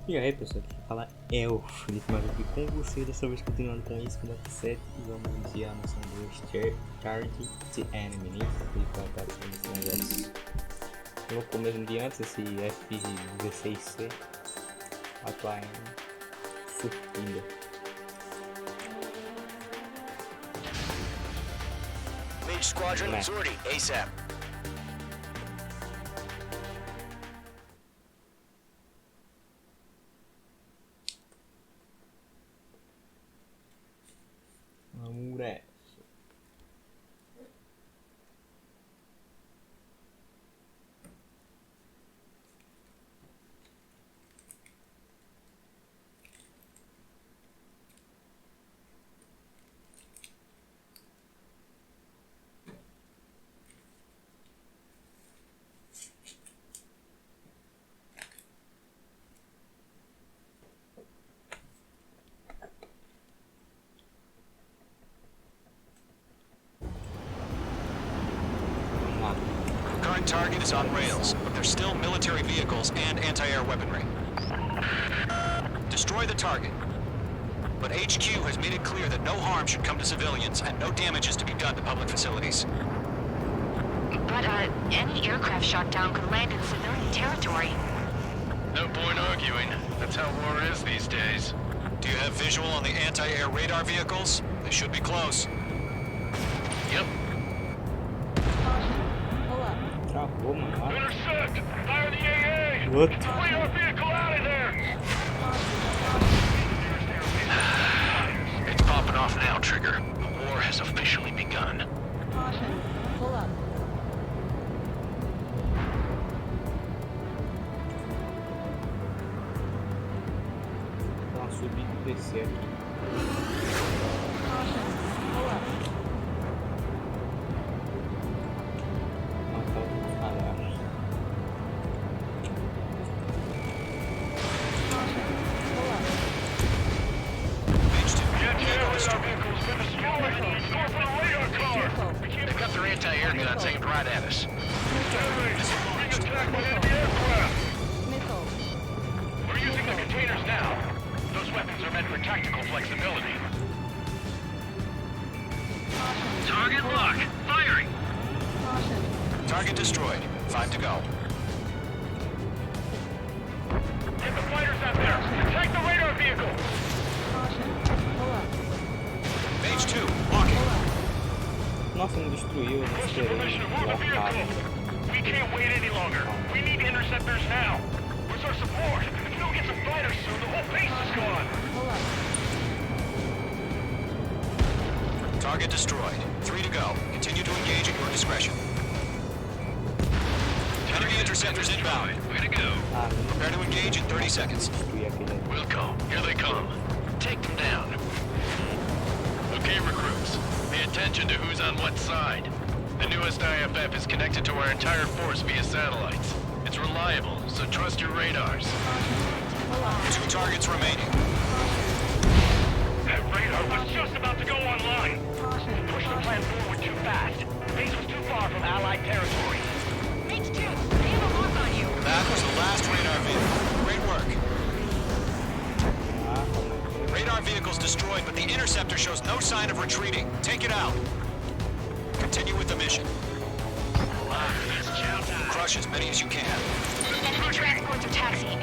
E aí pessoal, aqui fala é o Filipe, mais aqui com você, dessa vez continuando com isso, com o 7 e vamos iniciar a missão 2, Charge the Enemy, e para estar assim esse negócio. Eu vou pôr mesmo de antes, esse F16C, atuar em surtindo. Mage Squadron, sortie, ASAP. Vamos nessa. Current target is on rails, but there's still military vehicles and anti-air weaponry. Destroy the target. But HQ has made it clear that no harm should come to civilians and no damage is to be done to public facilities. But, any aircraft shot down could land in civilian territory. No point arguing. That's how war is these days. Do you have visual on the anti-air radar vehicles? They should be close. Yep. Travou, mano. Intercept! Fire the AA! What? Clear our vehicle out of there! It's popping off now, Trigger. The war has officially begun. Caution. Pull up. Vamos subir e descer aqui. Caution. Pull up. Matar os palhaços. Caution. Pull up. Mage 2, Get vehicle radar destroyed. vehicles been destroyed! Go for the radar car! Vehicle. They've got their anti-air guns aimed right at us. Missile. Being attacked by enemy aircraft! Missile. We're using the containers now. Those weapons are meant for tactical flexibility. Caution. Target lock! Firing! Caution. Target destroyed. 5 to go. Get the fighters out there! Attack the radar vehicle! Caution. Pull up. Mage 2, walking. Pull up. Nossa, não destruiu, não Push the esperei. permission to move the vehicle! We can't wait any longer. We need interceptors now. Where's our support? If we don't get some fighters soon, the whole base is gone. Pull up. Target destroyed. 3 to go. Continue to engage at your discretion. Enemy interceptors inbound. Way to go. Ah, não Prepare to engage in 30 seconds. destruí aquele ali. Wilco, here they come. Take them down. Okay, recruits. Pay attention to who's on what side. The newest IFF is connected to our entire force via satellites. It's reliable, so trust your radars. Pull up. 2 targets remaining. That radar was just about to go online. Caution. Push the plan forward too fast. The base was too far from Allied territory. Mage 2, they have a lock on you. That was the last radar vehicle. Great work. Ah, como é Radar vehicle's destroyed, but the interceptor shows no sign of retreating. Take it out. Continue with the mission. Crush as many as you can. Enemy transports are taxiing.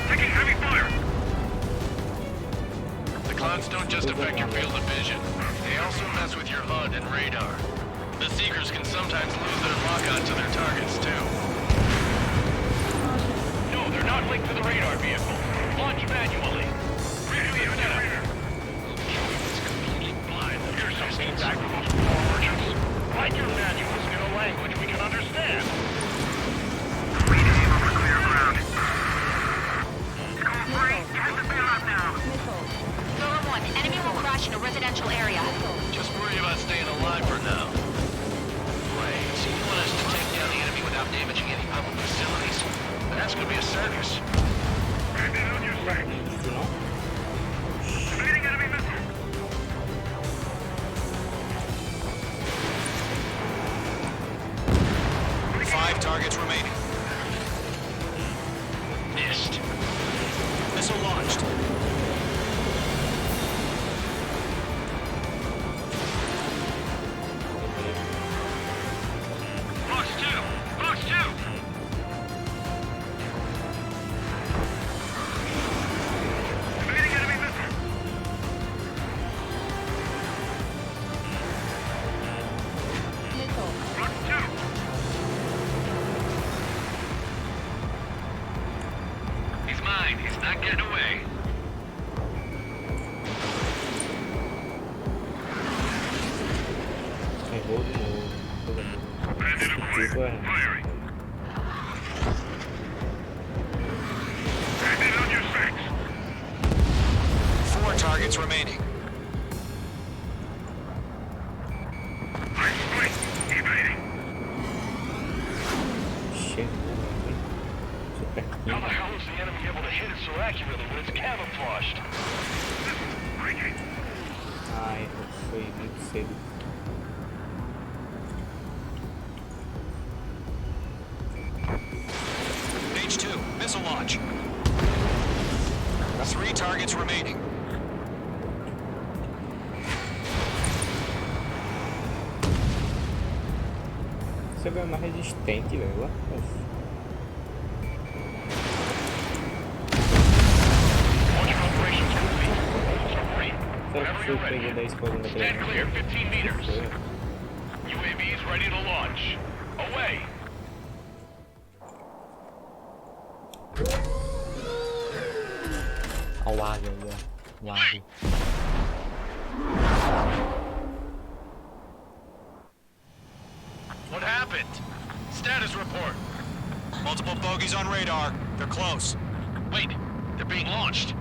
Taking heavy fire. The clouds don't just affect your field of vision. They also mess with your HUD and radar. The Seekers can sometimes lose their lock-on to their targets, too. No, they're not linked to the radar vehicle. Launch manually. It's completely blind. Here's some feedback from those war merchants. Write your manuals in a language we can understand. We aim over clear ground. Missile. Duro 1, enemy will crash in a residential area. Just worry about staying alive for now. Wait, so you want us to take down the enemy without damaging any public facilities? That's gonna be a circus. On your side. isso, não? Evading enemy missile. 5 targets remaining. Miss. mine. He's not getting away. Errou de novo. Esse tipo é. Firing. Standing on your six. 4 targets remaining. I'm split. Evading. Chegou, velho. Super How the quente. hell is the enemy able to hit it so accurately when it's camouflaged? Breaking. Ai, foi muito cedo. H2, missile launch. 3 targets remaining. Você é mais resistente, velho. What the f- Launch operations complete. Submarine. Será Whenever que eu you're ready. peguei 10 coisas naquele Stand clear 15 meters. Foi. UAVs ready to launch. Away. Ó, o águia aí, ó. O águia. What happened? Status report. Multiple bogeys on radar. They're close. Wait, they're being launched.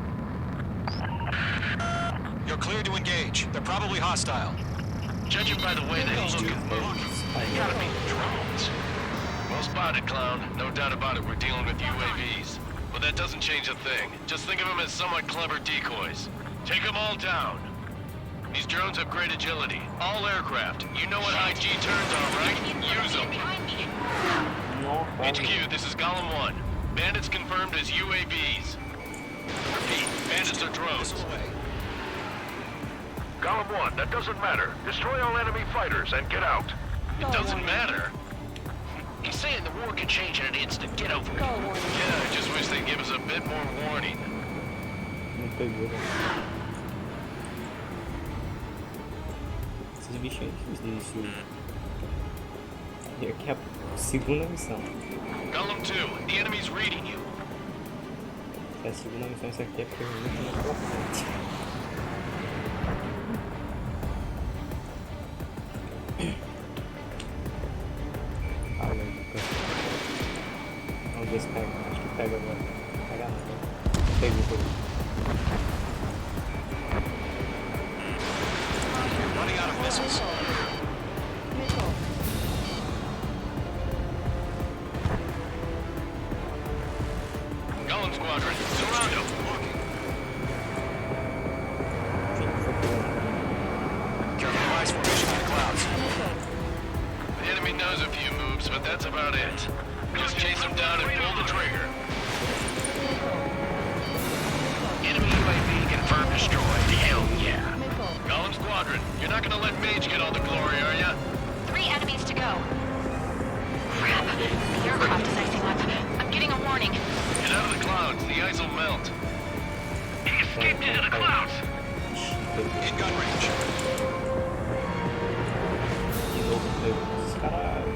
You're cleared to engage. They're probably hostile. Judging by the way they look and move, gotta be drones. Well spotted, clown. No doubt about it, we're dealing with UAVs. But that doesn't change a thing. Just think of them as somewhat clever decoys. Take them all down. These drones have great agility. All aircraft. You know what high G turns are, right? Use them. HQ, this is Golem 1. Bandits confirmed as UAVs. Repeat, bandits are drones. Missile away. Golem 1, that doesn't matter. Destroy all enemy fighters and get out. It doesn't matter? He's saying the war could change in an instant. Get over it. Go, warning. Yeah, I just wish they'd give us a bit more warning. Não pegou, velho. Esses bichos aí difíceis de destruir. E aqui é a segunda missão. Golem 2, the enemy's reading you. É a segunda missão, isso aqui é porque eu não tô na frente. Vamos ver se pega. Acho que pega agora. Pega não. Pegou. Running out of missiles. Missile. Golem Squadron, surround him. Careful device formation in the clouds. The enemy knows a few moves, but that's about it. Just chase him down and pull the trigger. Enemy UAV confirmed destroyed. Hell yeah. Missile. Golem Squadron, you're not gonna let Mage get all the glory, are ya? 3 enemies to go. Crap. The aircraft is icing up. I'm getting a warning. Get out of the clouds, the ice will melt. He escaped into the clouds. In gun range. De novo, pegou. Esses caras.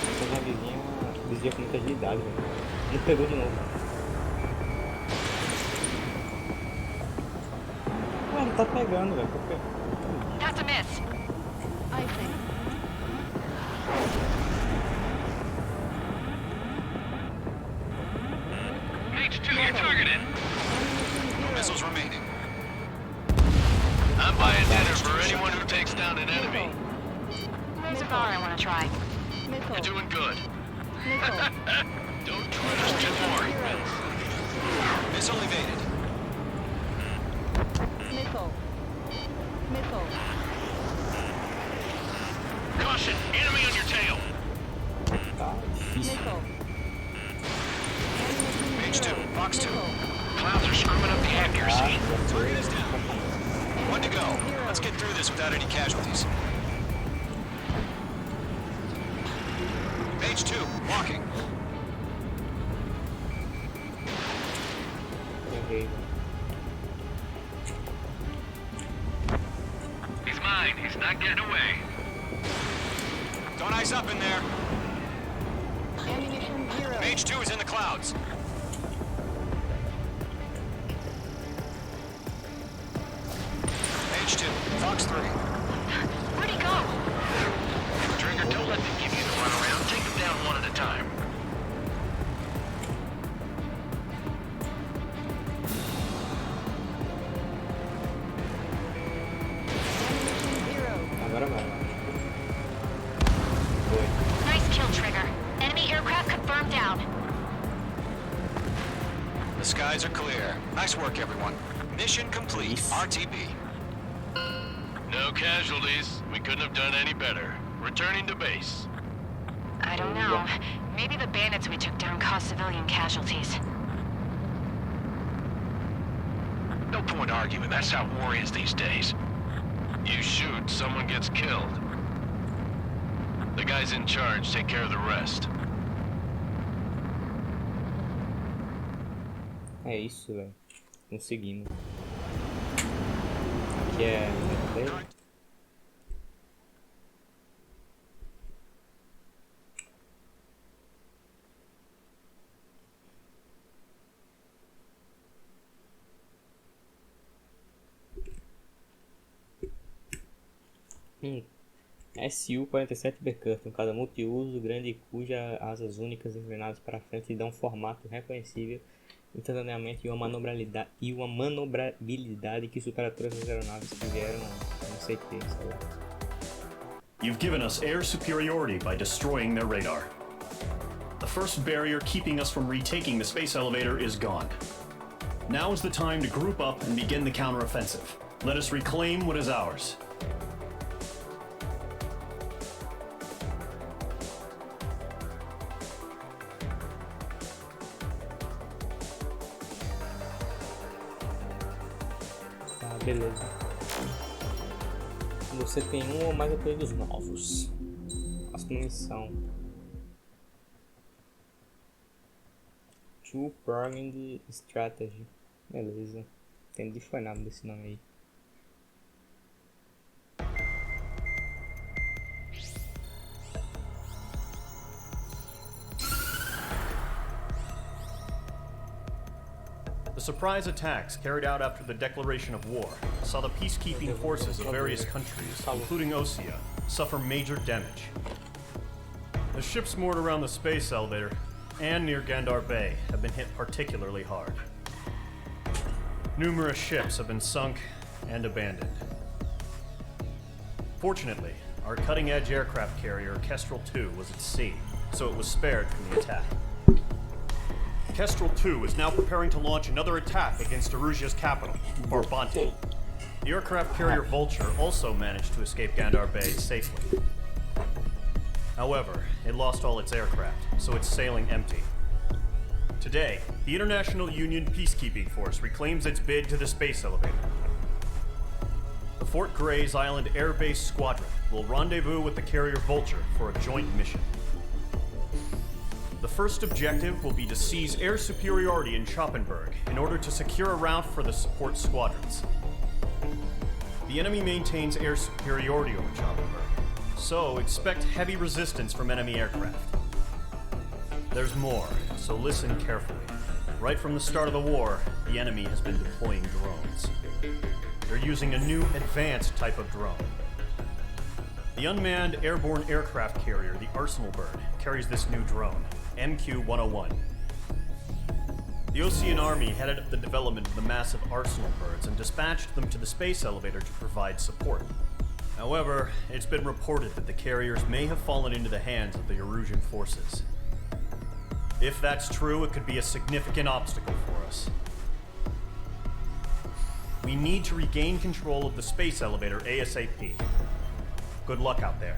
Essas navezinhas desvia com muita agilidade, velho. Não pegou de novo. Ué, não tá pegando, velho. Por quê? That's a miss. Icing. H2, you're targeted. Missiles remaining. I'm buying dinner for anyone who takes down an enemy. There's a bar I want to try. You're Missile. doing good. Missile. Don't try to get more. Missile evaded. Missile. Missile. Caution, enemy on your tail. Tá difícil. Missile. H2, Box 2. Clouds are screwing up the accuracy. Target is down. 1 to go. Let's get through this without any casualties. H2, walking. Errei. He's mine. He's not getting away. Don't ice up in there. Ammunition 0. H2 is in the clouds. Fox 3. Where'd he go? Trigger, don't let them give you the runaround. Take them down one at a time. Zero. Agora vai. Foi. Nice kill, Trigger. Enemy aircraft confirmed down. The skies are clear. Nice work, everyone. Mission complete. Nice. RTB. No casualties. We couldn't have done any better. Returning to base. I don't know. Maybe the bandits we took down caused civilian casualties. No point arguing. That's how war is these days. You shoot, someone gets killed. The guys in charge take care of the rest. É isso, velho. Conseguimos. Aqui é a meta dele. SU-47 Becutter, um caça multiuso grande cuja asas únicas inclinadas para frente dão um formato reconhecível instantaneamente e uma manobrabilidade que supera todas as aeronaves que vieram, não sei o que, sei lá. You've given us air superiority by destroying their radar. The first barrier keeping us from retaking the space elevator is gone. Now is the time to group up and begin the counteroffensive. Let us reclaim what is ours. Tá, beleza. Você tem um ou mais apelidos novos. As munição. Two-pronged strategy. Beleza. Entendi foi nada desse nome aí. The surprise attacks carried out after the declaration of war saw the peacekeeping forces of various countries, including Osea, suffer major damage. The ships moored around the space elevator and near Gandar Bay have been hit particularly hard. Numerous ships have been sunk and abandoned. Fortunately, our cutting-edge aircraft carrier Kestrel II was at sea, so it was spared from the attack. Kestrel II is now preparing to launch another attack against Erusia's capital, Barbante. The aircraft carrier Vulture also managed to escape Gandar Bay safely. However, it lost all its aircraft, so it's sailing empty. Today, the International Union Peacekeeping Force reclaims its bid to the space elevator. The Fort Gray's Island Air Base Squadron will rendezvous with the carrier Vulture for a joint mission. The first objective will be to seize air superiority in Schoppenberg in order to secure a route for the support squadrons. The enemy maintains air superiority over Schoppenberg, so expect heavy resistance from enemy aircraft. There's more, so listen carefully. Right from the start of the war, the enemy has been deploying drones. They're using a new advanced type of drone. The unmanned airborne aircraft carrier, the Arsenal Bird, carries this new drone, MQ-101. The Ocean Army headed up the development of the massive Arsenal Birds and dispatched them to the space elevator to provide support. However, it's been reported that the carriers may have fallen into the hands of the Erusian forces. If that's true, it could be a significant obstacle for us. We need to regain control of the space elevator ASAP. Good luck out there.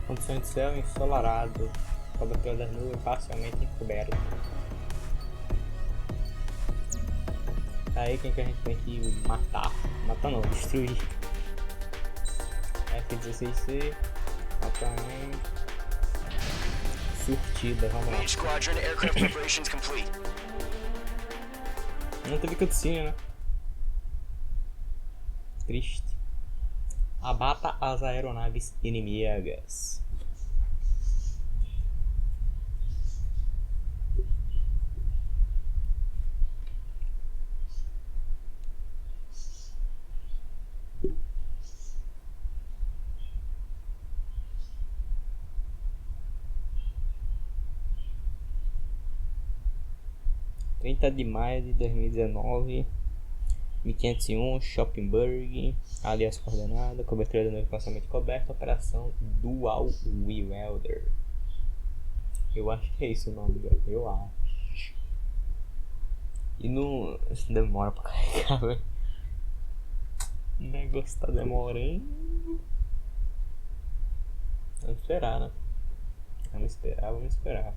Condições de céu ensolarado, cobertura das nuvens parcialmente encoberto. Aí quem que a gente tem que matar? Matar não, destruir. F-16C, atualmente surtida, vamos lá. Each squadron, aircraft preparations complete. Não teve cutscene, né? Triste. Abata as aeronaves inimigas. 30 de maio de 2019, 1501, Shoppingburg, ali as coordenadas, cobertura de novo lançamento coberto, operação Dual Welder. Eu acho que é isso o nome, velho. Eu acho. E não demora pra carregar, velho. O negócio tá demorando. Vamos esperar, né? Vamos esperar.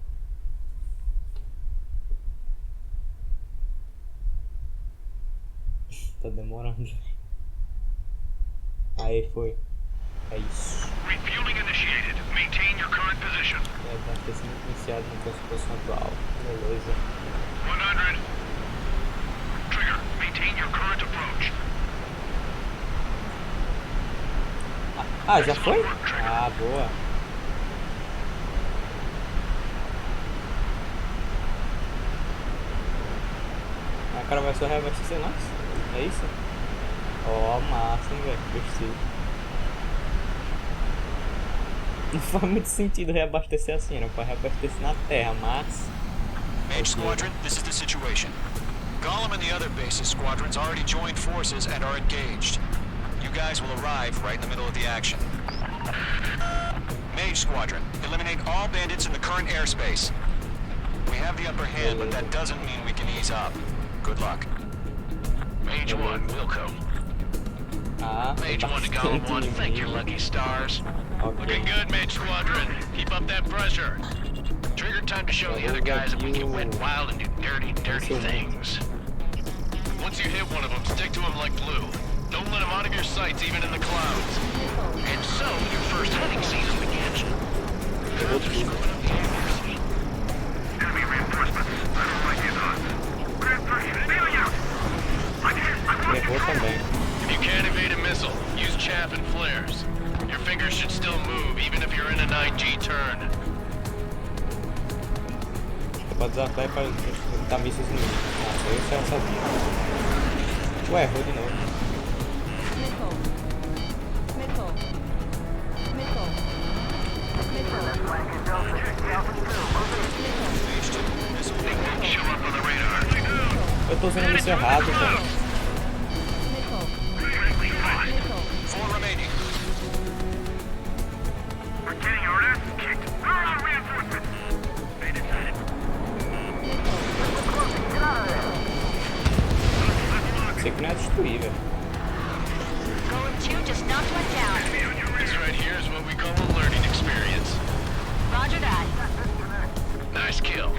Tá demorando, velho. Aí foi. É isso. Refueling initiated. Maintain your current position. Abastecimento iniciado na posição atual. Beleza. 100. Trigger, maintain your current approach. Ah, já foi? Ah, boa. A cara vai só reabastecer nós? É isso? Ó, massa, hein, velho. Gostei. Não faz muito sentido reabastecer assim, não pode reabastecer na terra, mas... Mage Squadron, this is the situation. Gollum and the other bases squadrons already joined forces and are engaged. You guys will arrive right in the middle of the action. Mage Squadron, eliminate all bandits in the current airspace. We have the upper hand, but that doesn't mean we can ease up. Good luck. Mage 1, Wilco. Ah, Mage 1 to Gollum 1, thank your lucky stars. Looking good, Mage Squadron. Keep up that pressure. Trigger time to show the other guys that we can wet wild and do dirty, dirty things. Once you hit one of them, stick to him like glue. Don't let him out of your sights, even in the clouds. And so, your first hunting season begins. Enemy reinforcements. I don't like these odds. Reinforcements, feeling out. levou também. If you can't evade a missile, use chaff and flares. Your fingers should still move, even if you're in a 9G turn. Pode usar até para evitar mísseis inimigos. Nossa, eu já sabia. Ué, errou de novo. Eu tô usando isso errado, cara. Four remaining. We're getting our ass kicked. Where are reinforcements? They decided. Sei que não é destruível. Golem 2 just knocked one down. This right here is what we call a learning experience. Roger that. Nice kill.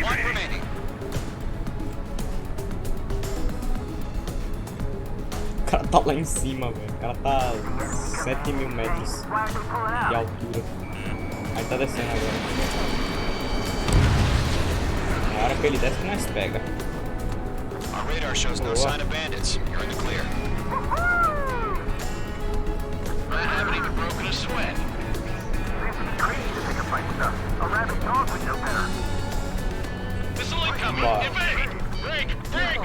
One remaining. O cara tá lá em cima, velho. O cara tá 7.000 metros de altura. Aí tá descendo agora. Na hora que ele desce, nós pega. Our radar shows no sign of bandits. You're in the clear. I haven't even broken a sweat. Missile incoming! Wow. Evade! Break! Break!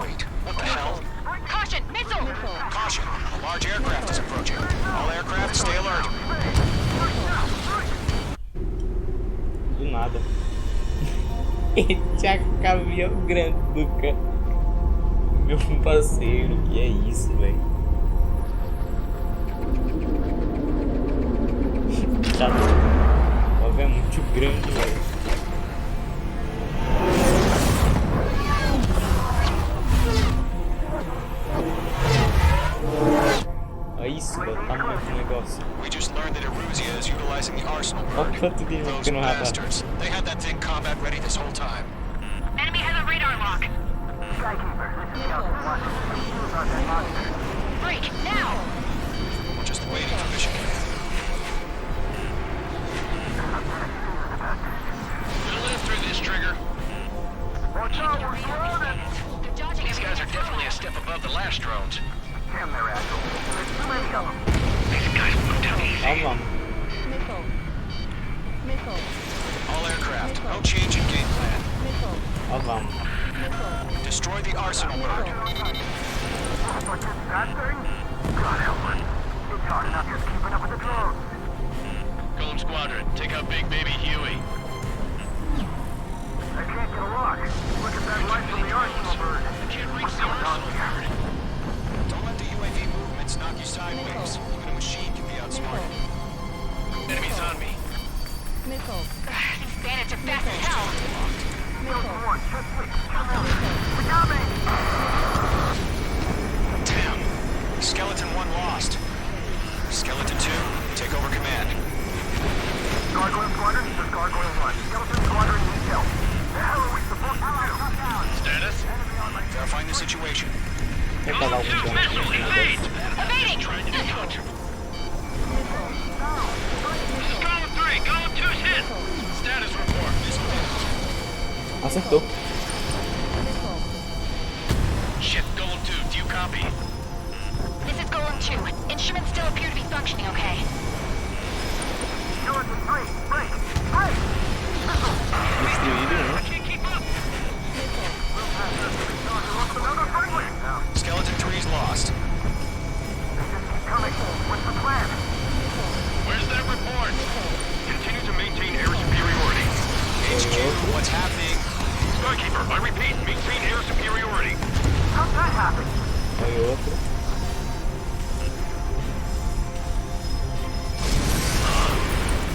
Wait, what the hell? Caution, missile! Caution, a large aircraft is approaching. All aircraft stay alert. Do nada. Eita, caminhão grande do cara. Meu parceiro, que é isso, velho? Tá doido. O é muito grande, velho. Olha isso, velho. O tamanho do negócio. We just learned that Eruzia is utilizing the arsenal Olha bird. quanto de Those que no radar. bastards. They had that thing combat ready this whole time. Enemy has a radar lock. Break, now! We're just waiting for mission command. We'll live through this, Trigger. They're dodging These guys are definitely a step above the last drones. These guys will go down easy. Ó, vamos. All aircraft, no change in game plan. Ó, vamos. Destroy the arsenal bird. Golem Squadron, take out Big Baby Huey. I can't get a lock. from the arsenal bird. I can't reach the arsenal bird. Don't let the UAV movements knock you sideways. Even a machine can be outsmarted. Enemies on me. Missile. These bandits are fast as hell. Damn. Skeleton 1 lost. Skeleton 2, take over command. Gargoyle Squadron, this is Gargoyle 1. Skeleton Squadron needs help. The hell are we supposed to do? Status? Verifying the situation. Vou pegar algum dano aqui no negócio. Evading! Trying to do counter. Missile. This is Golem 3. Golem 2's hit. Status report. Acertou. Missile. Shit, Golem 2, do you copy? This is Golem 2. Instruments still appear to be functioning okay. Skeleton 3, break! Break! Destruído, né? Can't keep up. Another friendly! Skeleton 3's lost. Coming. What's the plan? Where's that report? Continue to maintain air superiority. HQ, what's happening? Skykeeper, I repeat, maintain air superiority. How'd that happen? Foi outro.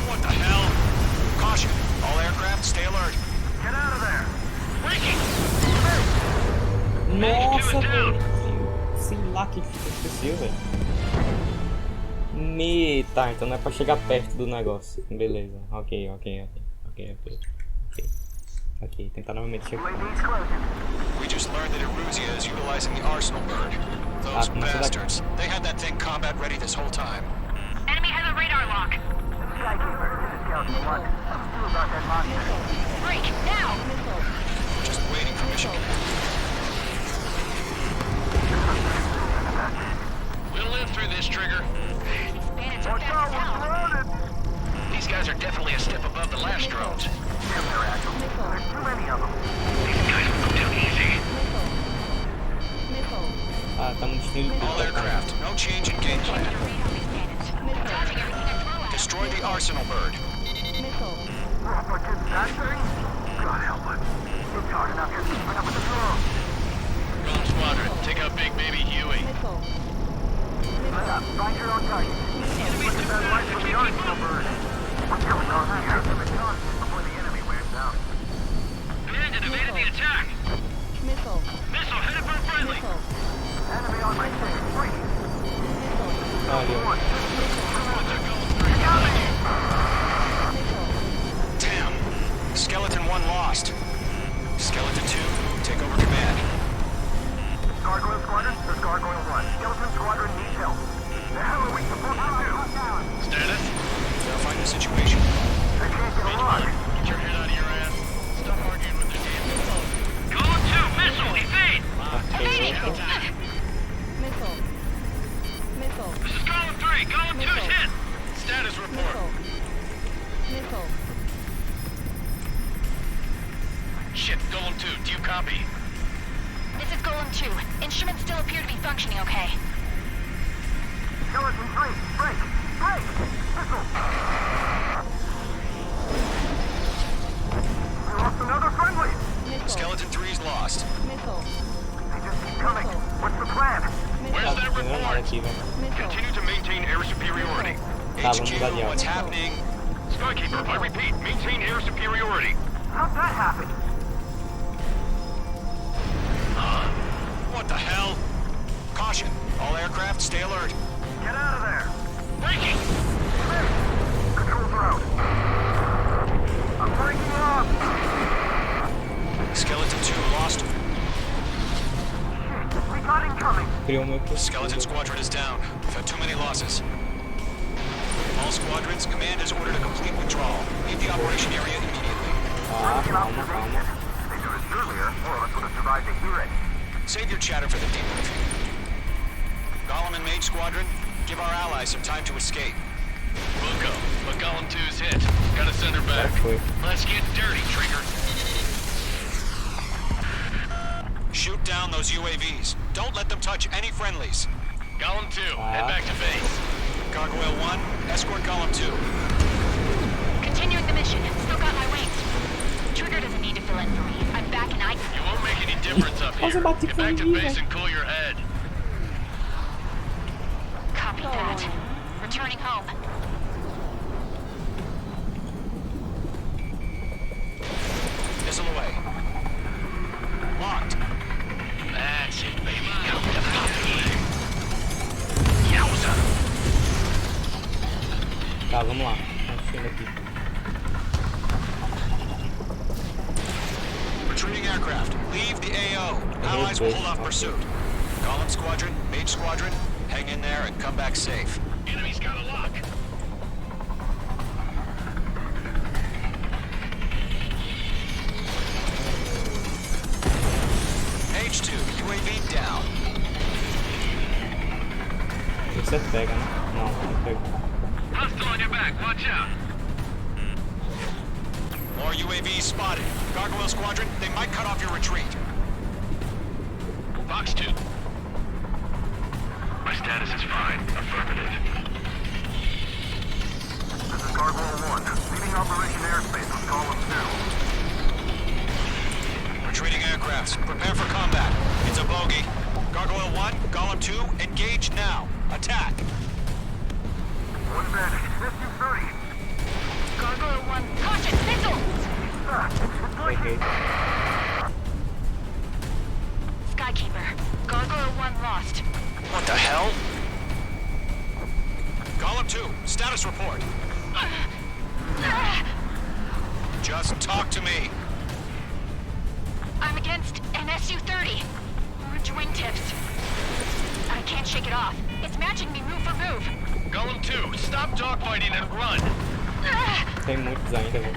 What the hell? Caution, all aircraft stay alert. Get out of there! Breaking! Nossa, velho. Sei lá o que aconteceu, velho. Tá, então não é pra chegar perto do negócio. Beleza. Ok. Tentar novamente chegar. UAV's closing. We just learned that Eruzia is utilizing the arsenal bird. Those começa daqui. bastards. They had that thing combat ready this whole time. Enemy has a radar lock. Skykeeper, this is Skeleton 1. Let's do about that monster. Break, now! Missile. Just waiting for mission command. We'll live through this, Trigger. These bandits are Watch fast out, as we're hell. surrounded! These guys are definitely a step above the last drones. Damn, they're agile. There's too many of them. These guys will go down easy. Missile. Ah, tá no destruindo tudo. All Tá, aircraft, no change in game plan. Read on these bandits. Dodging everything I throw at them. Destroy the arsenal bird. Missile. But just that thing? God help us. It's hard enough just keeping up with the drone. Golem Squadron, take out Big Baby Huey. Missile. Let up. Find your own target. Look at that light from the arsenal bird. What's going on here? Before the enemy wears out. Command evaded the attack. Missile. Missile headed for a friendly. Missile. Enemy on my six. Wait. Missile. Ali, ó. Missile. Damn. Skeleton 1 lost. Skeleton 2, take over command. Gargoyle Squadron, this is Gargoyle 1. Skeleton Squadron needs help. The hell are we supposed to do? Status? Verifying the situation. They can't get along. Get your head out of your ass. Stop arguing with their damn missile. Golem 2, missile, evade! Evading! Missile. Missile. This is Golem 3, Golem 2's hit! Status report. Missile. Shit, Golem 2, do you copy? This is Golem 2. Instruments still appear to be functioning okay. Skeleton 3, break! Break! Missile! We lost another friendly! Missile. Skeleton 3's lost. Missile. They just keep coming. What's the plan? Where's Tá that entendendo nada report? aqui, velho. Missile. Continue to maintain air superiority. Tá, vamos mudar de HQ, what's alvo. happening? Skykeeper, I repeat, maintain air superiority. How'd that happen? What the hell? Caution, all aircraft stay alert. Get out of there! Breaking! Controls are out. I'm breaking off! Skeleton 2 lost. Shit, we got incoming! Criou meu Skeleton Squadron is down. We've had too many losses. All squadrons, command has ordered a complete withdrawal. Leave the operation area immediately. Ah, Get calma. If they do this earlier, more of us would have survived to hear it. Save your chatter for the debriefing. Golem and Mage Squadron, give our allies some time to escape. We'll go, but Golem 2's hit. Gotta send her Já back. foi. Let's get dirty, Trigger. Shoot down those UAVs. Don't let them touch any friendlies. Golem 2, head back to base. Gargoyle 1, escort Golem 2. Continuing the mission. Still got my wings. Trigger doesn't need to fill in for me. I'm back reckon I... You won't make any difference up here. Nossa, eu bati Get com back to ele, base velho. and cool your head. Copy that. Returning home. Missile away. Locked. That's it, baby. Go to the Yowza! Tá, vamos lá. Vamos saindo aqui. Retreating aircraft. Leave the AO. Allies will hold off pursuit. Column squadron, Mage squadron, hang in there and come back safe. Enemy's got a lock. Mage 2, UAV down. Você pega, né? Não, não pega. Hostile on your back, watch out. More UAVs spotted. Gargoyle squadron, they might cut off your retreat. Box 2. My status is fine. Affirmative. This is Gargoyle 1. Leaving Operation Airspace with Column 2. Retreating aircrafts, prepare for combat. It's a bogey. Gargoyle 1, Golem 2, engage now. Attack. One advantage. SU-30. Gargoyle 1, caution, missiles! Peguei. Skykeeper, Gargoyle 1 lost. What the hell? Golem 2, status report. Just talk to me. I'm against an SU-30. Orange wingtips. I can't shake it off. It's matching me move for move. Golem 2, stop dogfighting and run. Tem muitos ainda, velho.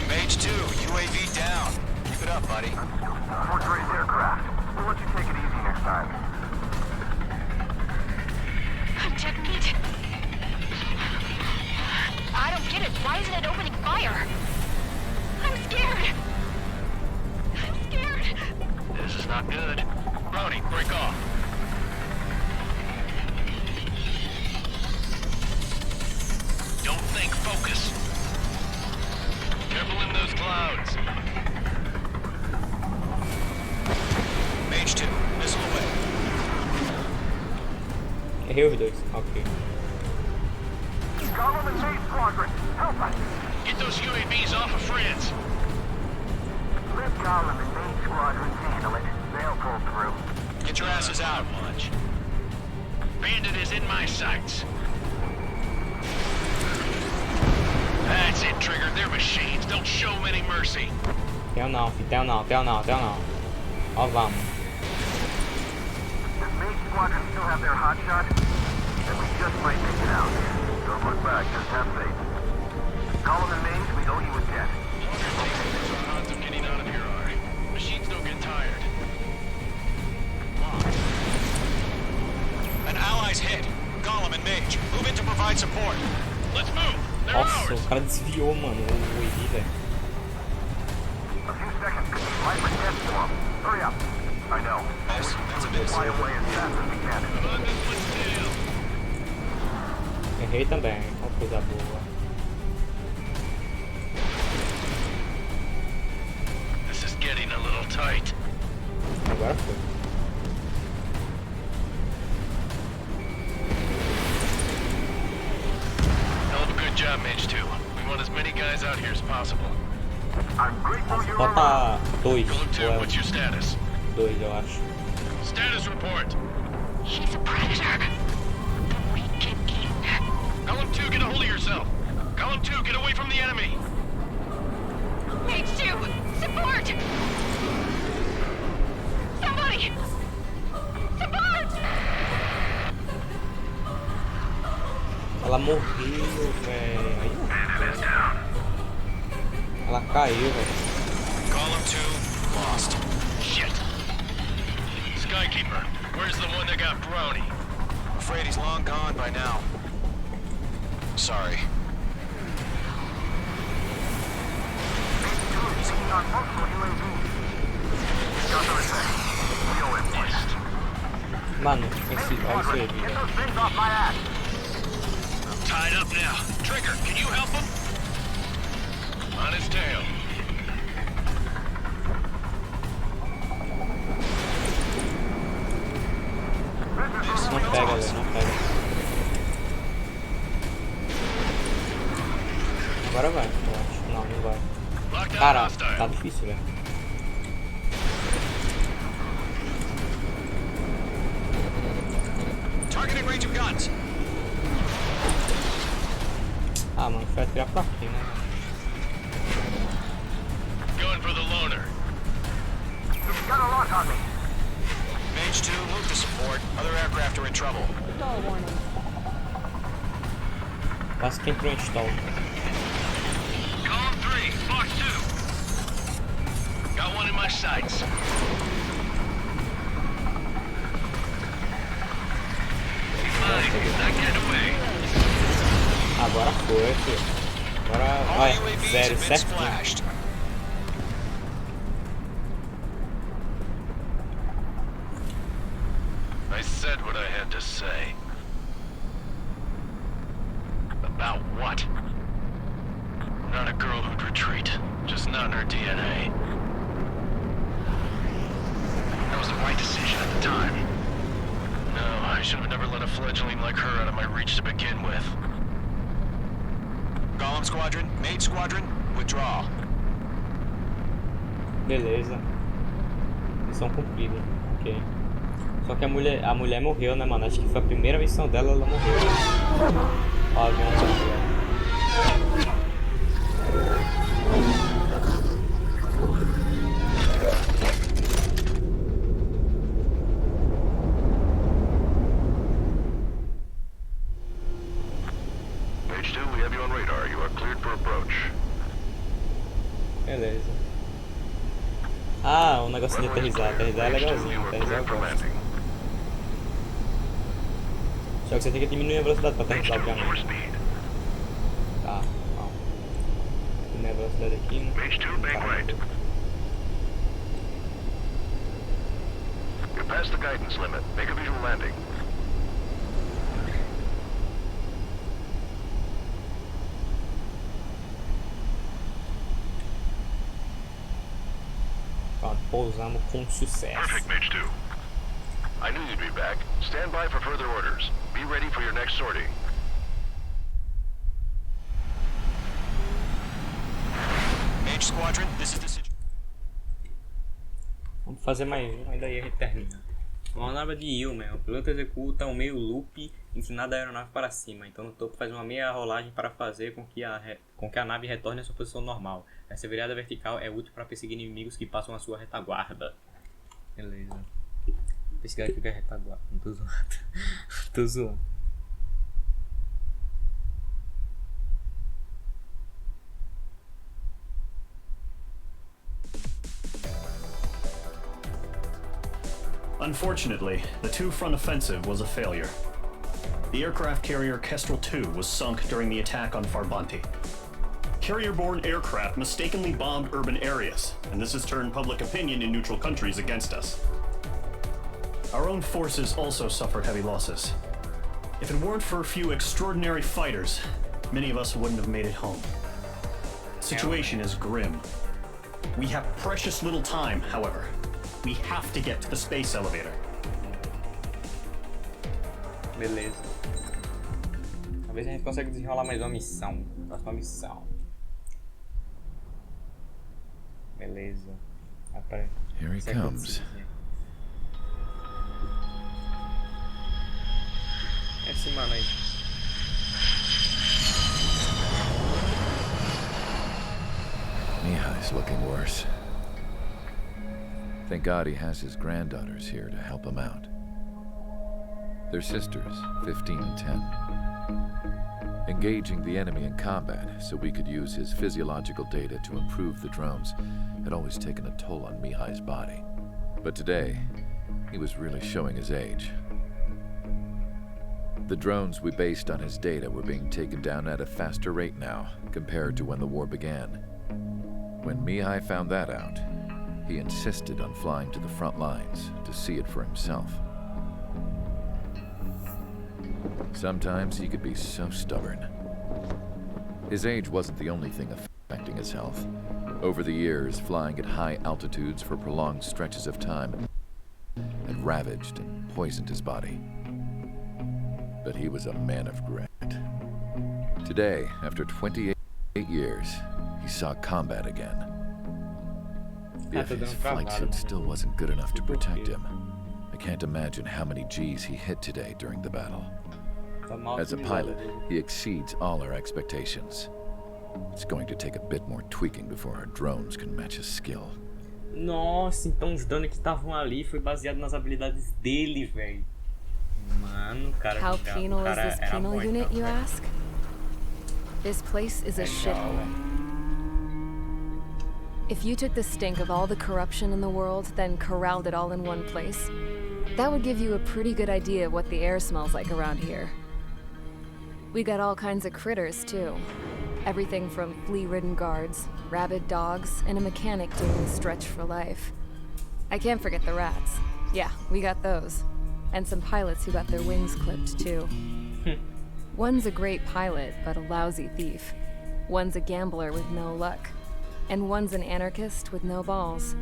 Mage 2, UAV down. Keep it up, buddy. Fortress aircraft. We'll let you take it easy next time. I'm technique. I don't get it. Why isn't it opening fire? I'm scared. I'm scared. This is not good. Brownie, break off. Don't think, focus. Careful in those clouds. Mage 2, missile away. Errei os dois. Ok. Golem and Mage Squadron, help us! Get those UAVs off of France. Let Golem and Mage Squadrons handle it. They'll pull through. Get your asses out. Much. Bandit is in my sights. That's it, Trigger. They're machines. Don't show them any mercy. Tem não, filho. Tem não, tem não, tem não. Ó, vamos. Does Mage Squadron still have their hot shot? Then we just might make it out. Don't look back, just have faith. Golem and Mage, we owe you a debt. Odds of getting out of here are. Machines don't get tired. An ally's hit. Golem and Mage, move in to provide support. Let's move. They're Nossa, ours. o cara desviou, mano. O Wavy, velho. A few seconds could be life or death for them. Hurry up. I know. That's a bit Fly slow. away as fast as we can. On this one's tail. Errei também. Ó, coisa boa. This is getting a little tight. Agora foi. Hell of a good job, Mage 2. We want as many guys out here as possible. I'm grateful you're around. Falta dois. Golem 2, Ou é what's your status? dois, eu acho. Status report. He's a predator. The weak get eaten. Golem 2, get a hold of yourself. Golem 2, get away from the enemy. Mage 2, support! Somebody! Support! Ela morreu, velho. Aí não. Ela caiu, velho. Golem 2, lost. Shit. Skykeeper, where's the one that got Brownie? Afraid he's long gone by now. Sorry. Taking on multiple UAVs. Got the return. We owe him one. Mano, esse é isso aí, Get velho. those things off my ass. Tied up now. Trigger, can you help him? On his tail. pega, toss. velho, não pega. Agora vai, eu acho. Não, não vai. Lockdown Cara, hostile. tá difícil, velho. Targeting range of guns. Ah, mano, vai atirar pra quê, né? Going for the loner. He's got a lock on me. Mage 2, move to support. Other aircraft are in trouble. Stall warning. Quase que entrou em stall. Column 3, Fox 2. Got one in my sights. He's mine. Not getting away. Agora foi, filho. Agora All vai, UAVs zero, have been certinho. splashed. I said what I had to say. About what? Not a girl who'd retreat. Just not in her DNA. That was the right decision at the time. No, I should have never let a fledgling like her out of my reach to begin with. Golem Squadron, Mage Squadron, withdraw. Beleza. Missão cumprida. Ok. Só que a mulher morreu, né, mano? Acho que foi a primeira missão dela, ela morreu. Ó, a ganha Mage 2, we have you on radar. You are cleared for approach. Beleza. Ah, o negocinho de aterrissar. Aterrissar é Mage 2, legalzinho. you are Aterrissar eu cleared for gosto. landing. Só que você tem que diminuir a velocidade pra Mage aterrissar, 2, for obviamente. speed. Tá, calma. Diminuir a velocidade aqui, né? Mage 2, bank right. You're past the guidance limit. Make a visual landing. Pronto, pousamos com sucesso. Perfect, Mage 2. I knew you'd be back. Stand by for further orders. Be ready for your next sortie. Mage Squadron, this is the situation. Vamos fazer mais um, ainda aí a gente termina. Uma aeronave de UNKNOW. O piloto executa um meio loop inclinado da aeronave para cima. Então no topo faz uma meia rolagem para fazer com que a nave retorne à sua posição normal. Essa virada vertical é útil para perseguir inimigos que passam a sua retaguarda. Beleza. Pesquisar aqui o que é retaguarda. Não tô zoando. Tô zoando. Unfortunately, the two-front offensive was a failure. The aircraft carrier Kestrel II was sunk during the attack on Farbanti. Carrier-borne aircraft mistakenly bombed urban areas, and this has turned public opinion in neutral countries against us. Our own forces also suffered heavy losses. If it weren't for a few extraordinary fighters, many of us wouldn't have made it home. The situation is grim. We have precious little time, however. We have to get to the space elevator. Beleza. Talvez a gente consiga desenrolar mais uma missão. Próxima missão. Beleza. Here he comes. Esse mano aí. Mihai's looking worse. Thank God he has his granddaughters here to help him out. They're sisters, 15 and 10. Engaging the enemy in combat so we could use his physiological data to improve the drones had always taken a toll on Mihai's body. But today, he was really showing his age. The drones we based on his data were being taken down at a faster rate now compared to when the war began. When Mihai found that out, he insisted on flying to the front lines to see it for himself. Sometimes he could be so stubborn. His age wasn't the only thing affecting his health. Over the years, flying at high altitudes for prolonged stretches of time had ravaged and poisoned his body. but he was a man of grit. Today, after 28 years, he saw combat again. If his flight suit still wasn't good enough to protect him, I can't imagine how many G's he hit today during the battle. As a pilot, he exceeds all our expectations. It's going to take a bit more tweaking before our drones can match his skill. Nossa, então os danos que estavam ali foi baseado nas habilidades dele, velho. Mano, o cara How jogava, o penal is cara this era penal bom, unit, então, you velho. ask? This place is a shithole. If you took the stink of all the corruption in the world, then corralled it all in one place, that would give you a pretty good idea of what the air smells like around here. We got all kinds of critters, too. Everything from flea-ridden guards, rabid dogs, and a mechanic doing stretch for life. I can't forget the rats. Yeah, we got those. And some pilots who got their wings clipped, too. One's a great pilot, but a lousy thief. One's a gambler with no luck. And one's an anarchist with no balls.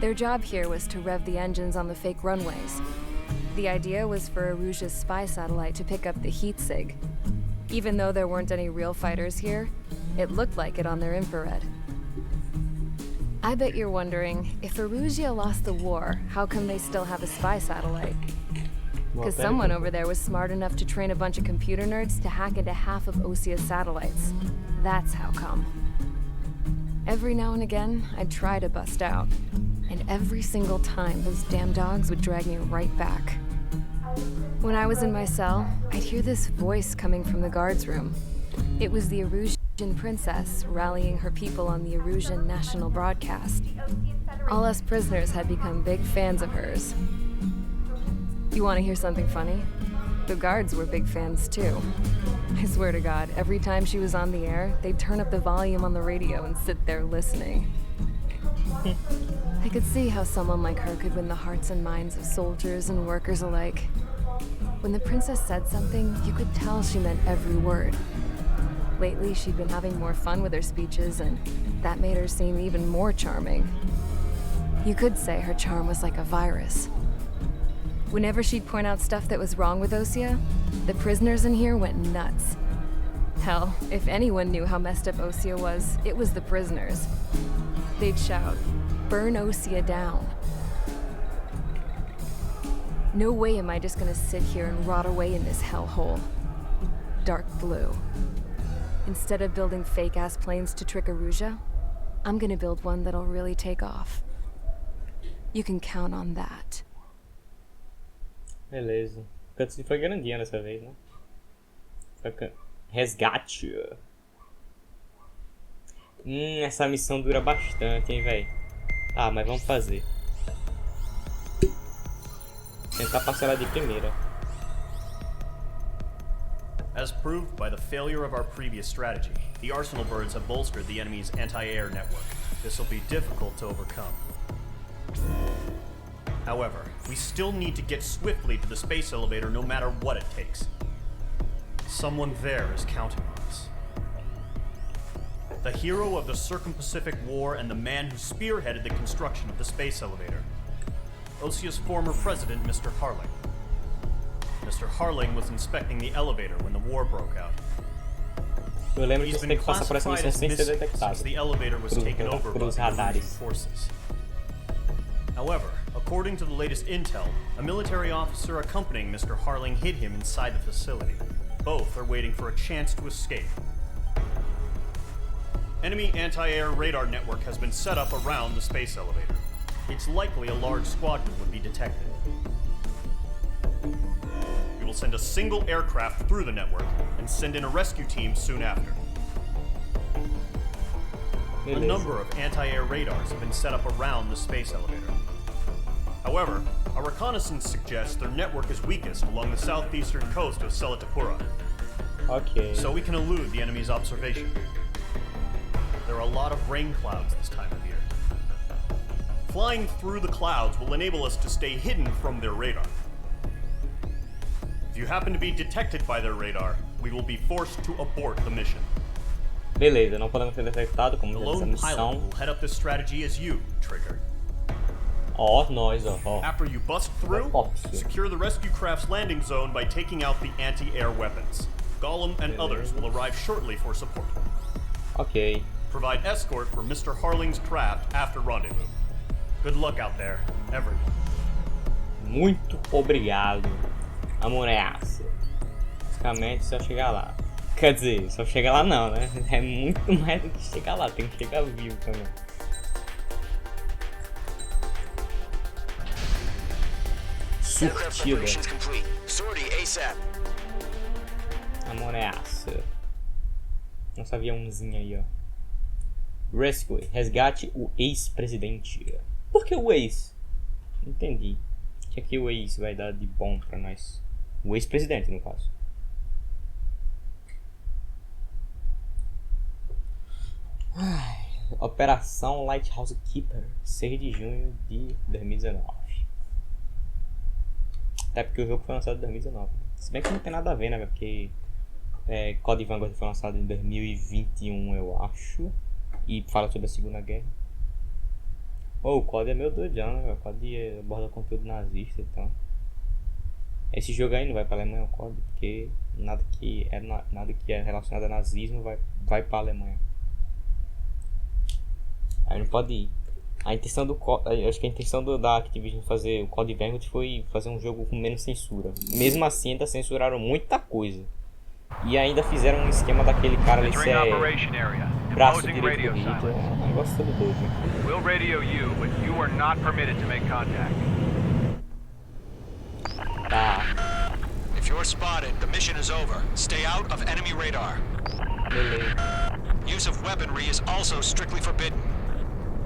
Their job here was to rev the engines on the fake runways. The idea was for Aruja's spy satellite to pick up the heat sig. Even though there weren't any real fighters here, it looked like it on their infrared. I bet you're wondering, if Aruja lost the war, how come they still have a spy satellite? Because someone over there was smart enough to train a bunch of computer nerds to hack into half of Osia's satellites. That's how come. Every now and again, I'd try to bust out. And every single time, those damn dogs would drag me right back. When I was in my cell, I'd hear this voice coming from the guards room. It was the Arusian princess rallying her people on the Arusian national broadcast. All us prisoners had become big fans of hers. You want to hear something funny? The guards were big fans too. I swear to God, every time she was on the air, they'd turn up the volume on the radio and sit there listening. I could see how someone like her could win the hearts and minds of soldiers and workers alike. When the princess said something, you could tell she meant every word. Lately, she'd been having more fun with her speeches, and that made her seem even more charming. You could say her charm was like a virus. Whenever she'd point out stuff that was wrong with Osia, the prisoners in here went nuts. Hell, if anyone knew how messed up Osia was, it was the prisoners. They'd shout, "Burn Osia down." No way am I just gonna sit here and rot away in this hellhole. Dark blue. Instead of building fake-ass planes to trick Aruja, I'm gonna build one that'll really take off. You can count on that. Beleza. A cutscene foi grandinha dessa vez, né? Resgate. Essa missão dura bastante, hein, velho? Ah, mas vamos fazer. Tentar passar ela de primeira. As proved by the failure of our previous strategy, the Arsenal birds have bolstered the enemy's anti-air network. This will be difficult to overcome. However, we still need to get swiftly to the space elevator no matter what it takes. Someone there is counting on us. The hero of the Circum-Pacific War and the man who spearheaded the construction of the space elevator. Osia's former president, Mr. Harling. Mr. Harling was inspecting the elevator when the war broke out. Eu lembro que He's você been tem que passar por essa classified missão as sem ser missing detectado. since the elevator was taken over by Pelos the Russian radares. forces. However, according to the latest intel, a military officer accompanying Mr. Harling hid him inside the facility. Both are waiting for a chance to escape. Enemy anti-air radar network has been set up around the space elevator. It's likely a large squadron would be detected. We will send a single aircraft through the network and send in a rescue team soon after. A number of anti-air radars have been set up around the space elevator. However, our reconnaissance suggests their network is weakest along the southeastern coast of Selatapura. Ok. So we can elude the enemy's observation. There are a lot of rain clouds this time of year. Flying through the clouds will enable us to stay hidden from their radar. If you happen to be detected by their radar, we will be forced to abort the mission. Beleza, não podemos ser detectados como The nessa lone pilot missão. will head up this strategy as you, Trigger. Ó, nós, ó. After you bust through, Óbvio. secure the rescue craft's landing zone by taking out the anti-air weapons. Gollum and others will arrive shortly for support. Ok. Provide escort for Mr. Harling's craft after rendezvous. Good luck out there, everyone. Muito obrigado. Amoreaça. Basicamente só chegar lá. Quer dizer, só chegar lá não, né? É muito mais do que chegar lá, tem que chegar vivo também. Aircraft Surtida. preparations complete. Sortie ASAP. Amoreaça. Nosso aviãozinho aí, ó. Rescue. Resgate o ex-presidente. Por que o ex? Entendi. O que é que o ex vai dar de bom pra nós? O ex-presidente, no caso. Ai, Operação Lighthouse Keeper, 6 de junho de 2019. Até porque o jogo foi lançado em 2019. Se bem que não tem nada a ver, né? Porque Code Vanguard foi lançado em 2021, eu acho. E fala sobre a Segunda Guerra. O Code é meio doidão, né? O Code aborda conteúdo nazista, então. Esse jogo aí não vai pra Alemanha, o Code, porque nada que é relacionado a nazismo vai pra Alemanha. Aí não pode ir. A intenção acho que a intenção da Activision fazer o Code Vanguard foi fazer um jogo com menos censura. Mesmo assim, ainda censuraram muita coisa. E ainda fizeram um esquema daquele cara ali ser braço direito do Hitler. É um negócio todo doido, né? We'll radio you, but you are not permitted to make contact. Tá, If you're spotted, the mission is over. Stay out of enemy radar. beleza. Use of weaponry is also strictly forbidden.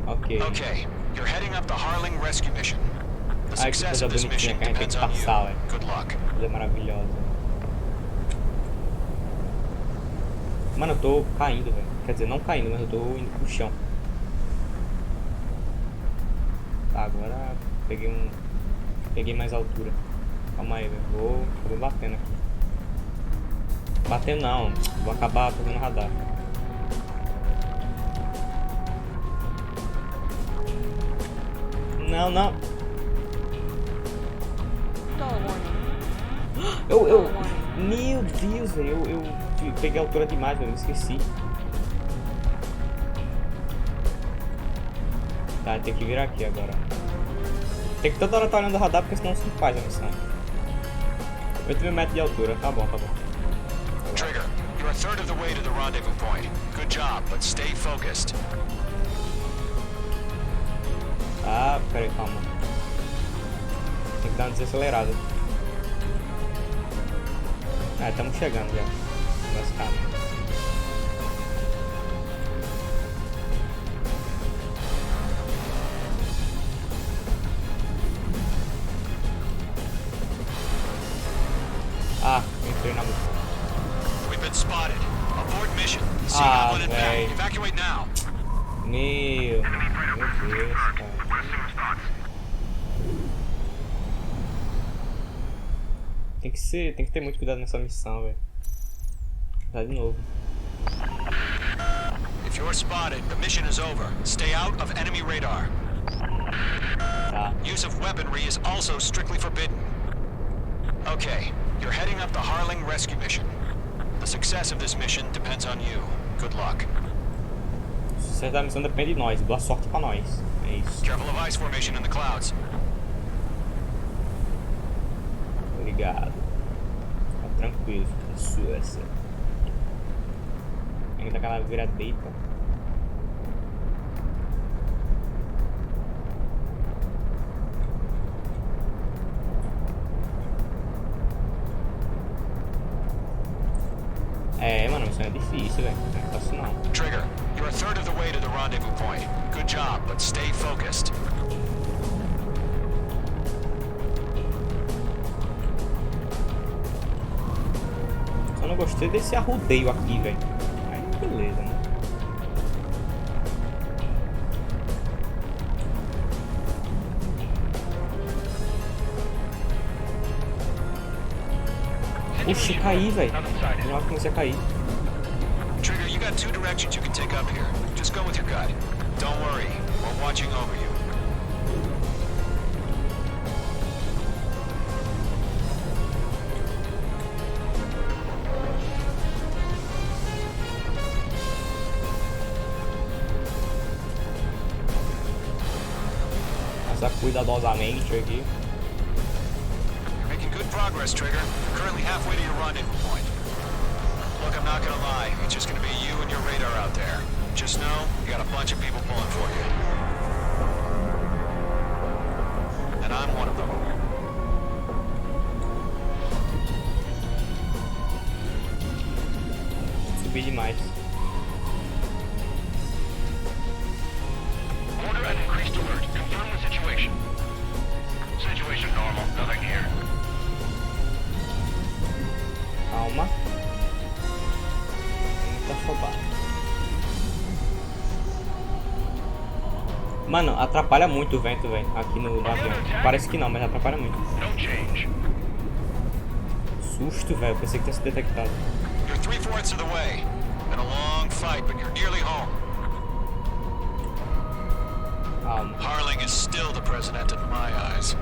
Ok. Okay, you're heading up the Harling rescue mission. The Ai, que success coisa of this bonitinha mission que a gente tem depends que on passar, you. velho. Good luck. Coisa maravilhosa. Mano, eu tô caindo, velho. Quer dizer, não caindo, mas eu tô indo pro chão. Tá, agora peguei mais altura. Calma aí, velho. Vou batendo aqui. Batendo não, vou acabar fazendo radar. Não. Meu Deus, velho. Eu peguei a altura demais, velho. Eu esqueci. Tá, tem que virar aqui agora. Tem que toda hora estar olhando o radar, porque senão não faz a missão. 8.000 metros de altura. Tá bom. Trigger, you're a third of the way to the rendezvous point. Good job, but stay focused. Ah, peraí, calma. Tem que dar uma desacelerada. Estamos chegando já. Basicamente. Entrei na luta. We've been spotted. Abort mission. See how it véi. Evacuate now. Meu Deus, cara. Tem que ter muito cuidado nessa missão, velho. Tá de novo. If you're spotted, the mission is over. Stay out of enemy radar. Tá. Use of weaponry is also strictly forbidden. Okay, you're heading up the Harling rescue mission. The success of this mission depends on you. Good luck. O sucesso da missão depende de nós. Boa sorte pra nós. É isso. Careful of ice formation in the clouds. Obrigado. Tá tranquilo, Suécia. Ainda aquela viradeita. Mano, isso é difícil, velho. Não é fácil não. Trigger, you're a third of the way to the rendezvous point. Good job, but stay focused. Só não gostei desse arrodeio aqui, velho. Aí beleza, né? Oxi, caí, velho. Eu comecei a cair. Trigger, you got 2 directions you can take up here. Just go with your gut. Don't worry, we're watching over you. Passar cuidadosamente aqui. You're making good progress, Trigger. You're currently halfway to your rendezvous point. Look, I'm not gonna lie. It's just gonna be you and your radar out there. Just know, you got a bunch of people pulling for you. And I'm one of them. Subi demais. Order an increased alert. Confirm the situation. Situation normal. Nothing here. Calma. Muito afobado. Mano, atrapalha muito o vento, velho, aqui no avião. Parece que não, mas atrapalha muito. No change. Susto, velho. Pensei que tinha sido detectado. You're 3/4 of the way. Been a long fight, but you're nearly home. Calma. Harling is still the president in my eyes.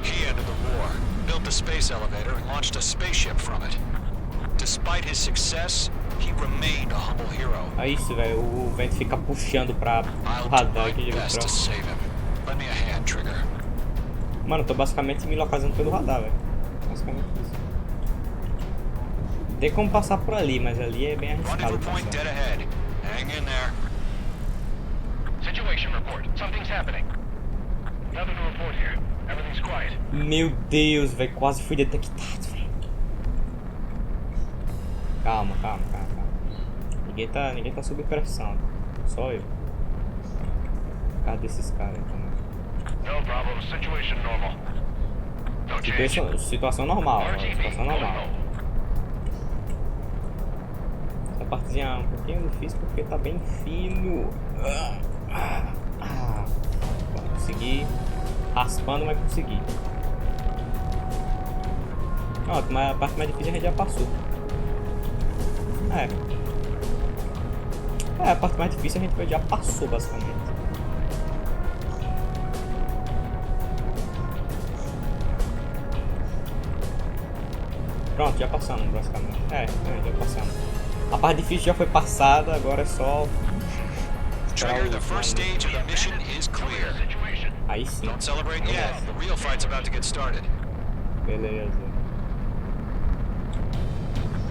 He ended the war, built the space elevator, and launched a spaceship from it. Despite his success, he remained a humble hero. É isso, velho. O vento fica puxando pra I'll o do radar my aqui de best to vitrão. save him. Lend me a hand, Trigger. Mano, eu tô basicamente me localizando pelo radar, velho. Basicamente isso. Tem como passar por ali, mas ali é bem arriscado. Rendezvous point Passar. dead ahead. Hang in there. Situation report. Something's happening. Nothing to report here. Everything's quiet. Meu Deus, velho. Quase fui detectado, velho. Calma, calma, calma, calma. Ninguém tá sob pressão. Só eu. Cadê esses caras aí também? No problem. Situation normal. No change. Situação normal, RTV. situação Going normal. home. Essa partezinha é um pouquinho difícil porque tá bem fino. Consegui. Raspando, mas consegui. Ó, mas a parte mais difícil a gente já passou. A parte mais difícil a gente já passou, basicamente. Pronto, já passamos, basicamente. Já passamos. A parte difícil já foi passada, agora é só... Trigger, the first stage of the mission is clear. Aí sim. Don't celebrate yet. The real fight's about to get started. Beleza.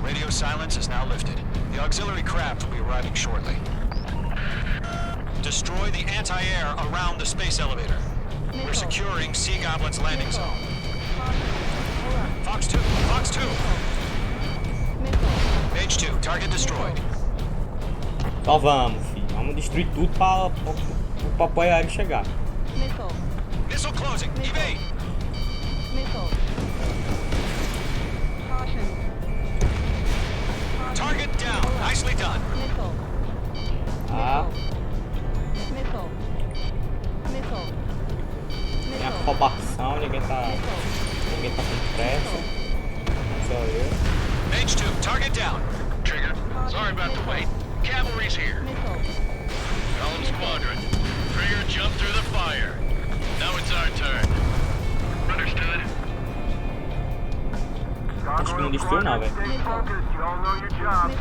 Radio silence is now lifted. The auxiliary craft will be arriving shortly. Destroy the anti-air around the space elevator. We're securing Sea Goblin's landing zone. Fox 2, Fox 2. Page 2, target destroyed. Só vamos, filho. Vamos destruir tudo para o apoio aéreo chegar. Missile closing, evade. Target down, nicely done. Tá. Tem afobação, ninguém tá com pressa. Só eu. Page 2, target down. Trigger. Sorry about the wait. Cavalry's here. Golem Squadron. Trigger jumped through the fire. Now it's our turn. Understood. Acho que não destruiu não, velho. Stay focused. You all know your job.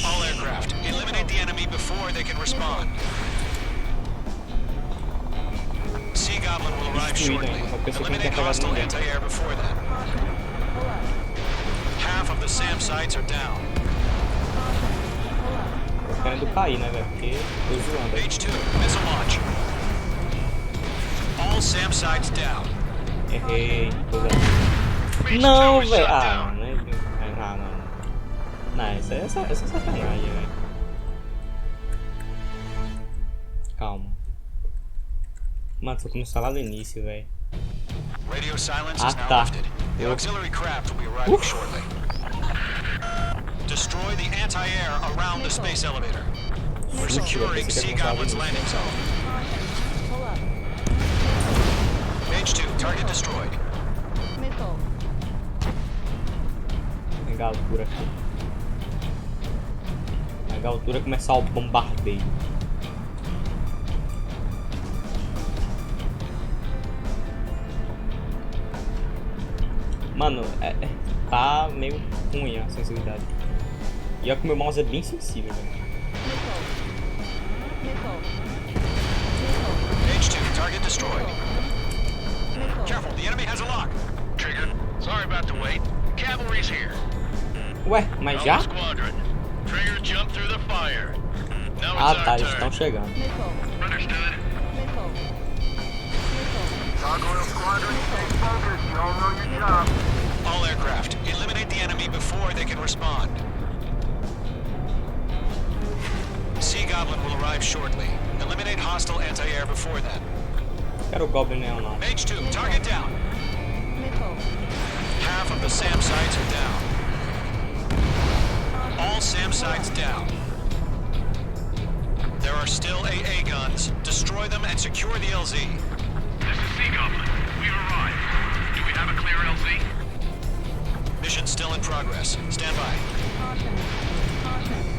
All aircraft, eliminate the enemy before they can respond. Sea Goblin will arrive shortly. Eliminate hostile anti-air before then. Half of the SAM sites are down. Tô querendo cair, né, velho? Porque tô zoando. Page 2, missile launch. All SAM sites down. Errei. Coisa... Page Não, 2 is velho. shut Ah, down. né? Não, isso é sacanagem, velho. Calma. Mano, só começar lá no início, velho. Radio silence is now tá. lifted. The auxiliary craft will be arriving shortly. Destroy the anti-air around the space elevator. We're securing Sea Goblin's landing zone. Page 2, target destroyed. Pegar a altura aqui. Pegar a altura e começar o bombardeio. Mano, tá meio ruim a sensibilidade. E olha que o meu mouse é bem sensível, velho. Page 2, target destroyed. Careful, the enemy has a lock. Trigger, sorry about the wait. Cavalry's here. Ué, mas já? Alpha Squadron. Trigger jumped through the fire. Now Ah it's tá, our eles estão turn. chegando. Understood. Gargoyle Squadron, stay focused. You all know your job. All aircraft, eliminate the enemy before they can respond. Sea Goblin will arrive shortly. Eliminate hostile anti-air before then. Quero o Goblin Neon não. Mage 2, target down. Half of the SAM sites are down. All SAM sites down. There are still AA guns. Destroy them and secure the LZ. This is Sea Goblin. We've arrived. Do we have a clear LZ? Mission still in progress. Stand by.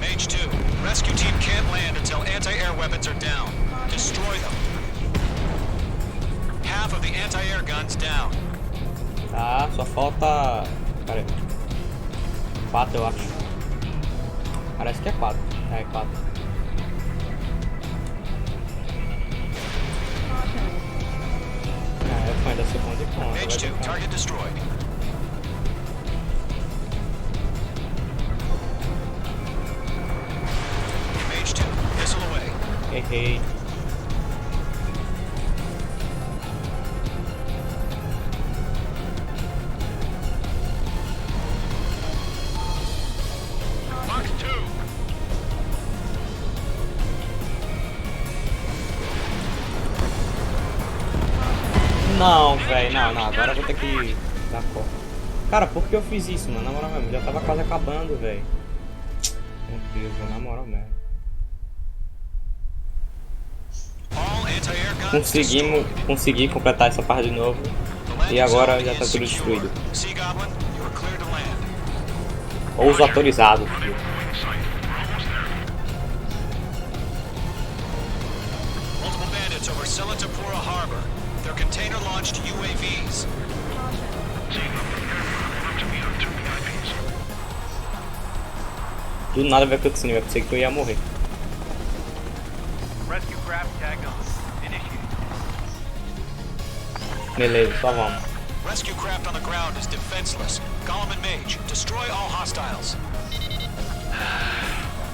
Mage 2, rescue team can't land until anti-air weapons are down. Destroy them. Half of the anti-air guns down. Tá, só falta... Pera aí. 4 eu acho. Parece que é 4. É 4. É, foi ainda segunda e conta. Mage 2, target destroyed. Mage 2, missile away. Errei. Box 2. Não, velho, não, agora eu vou ter que dar corda. Cara, por que eu fiz isso, mano? Na moral mesmo, já tava quase acabando, velho. Meu Deus, na moral mesmo. All anti-air guns Consegui completar essa parte de novo. E agora já tá tudo destruído. Sea Goblin, you are clear to land. Ouso autorizado, filho. Multiple bandits over Selatapura Harbor. They're container-launched UAVs. Do nada vai acontecer, vai pensei que eu ia morrer. Rescue craft tagged on. Initiate. Beleza, só vamos. Rescue craft on the ground is defenseless. Golem and Mage, destroy all hostiles.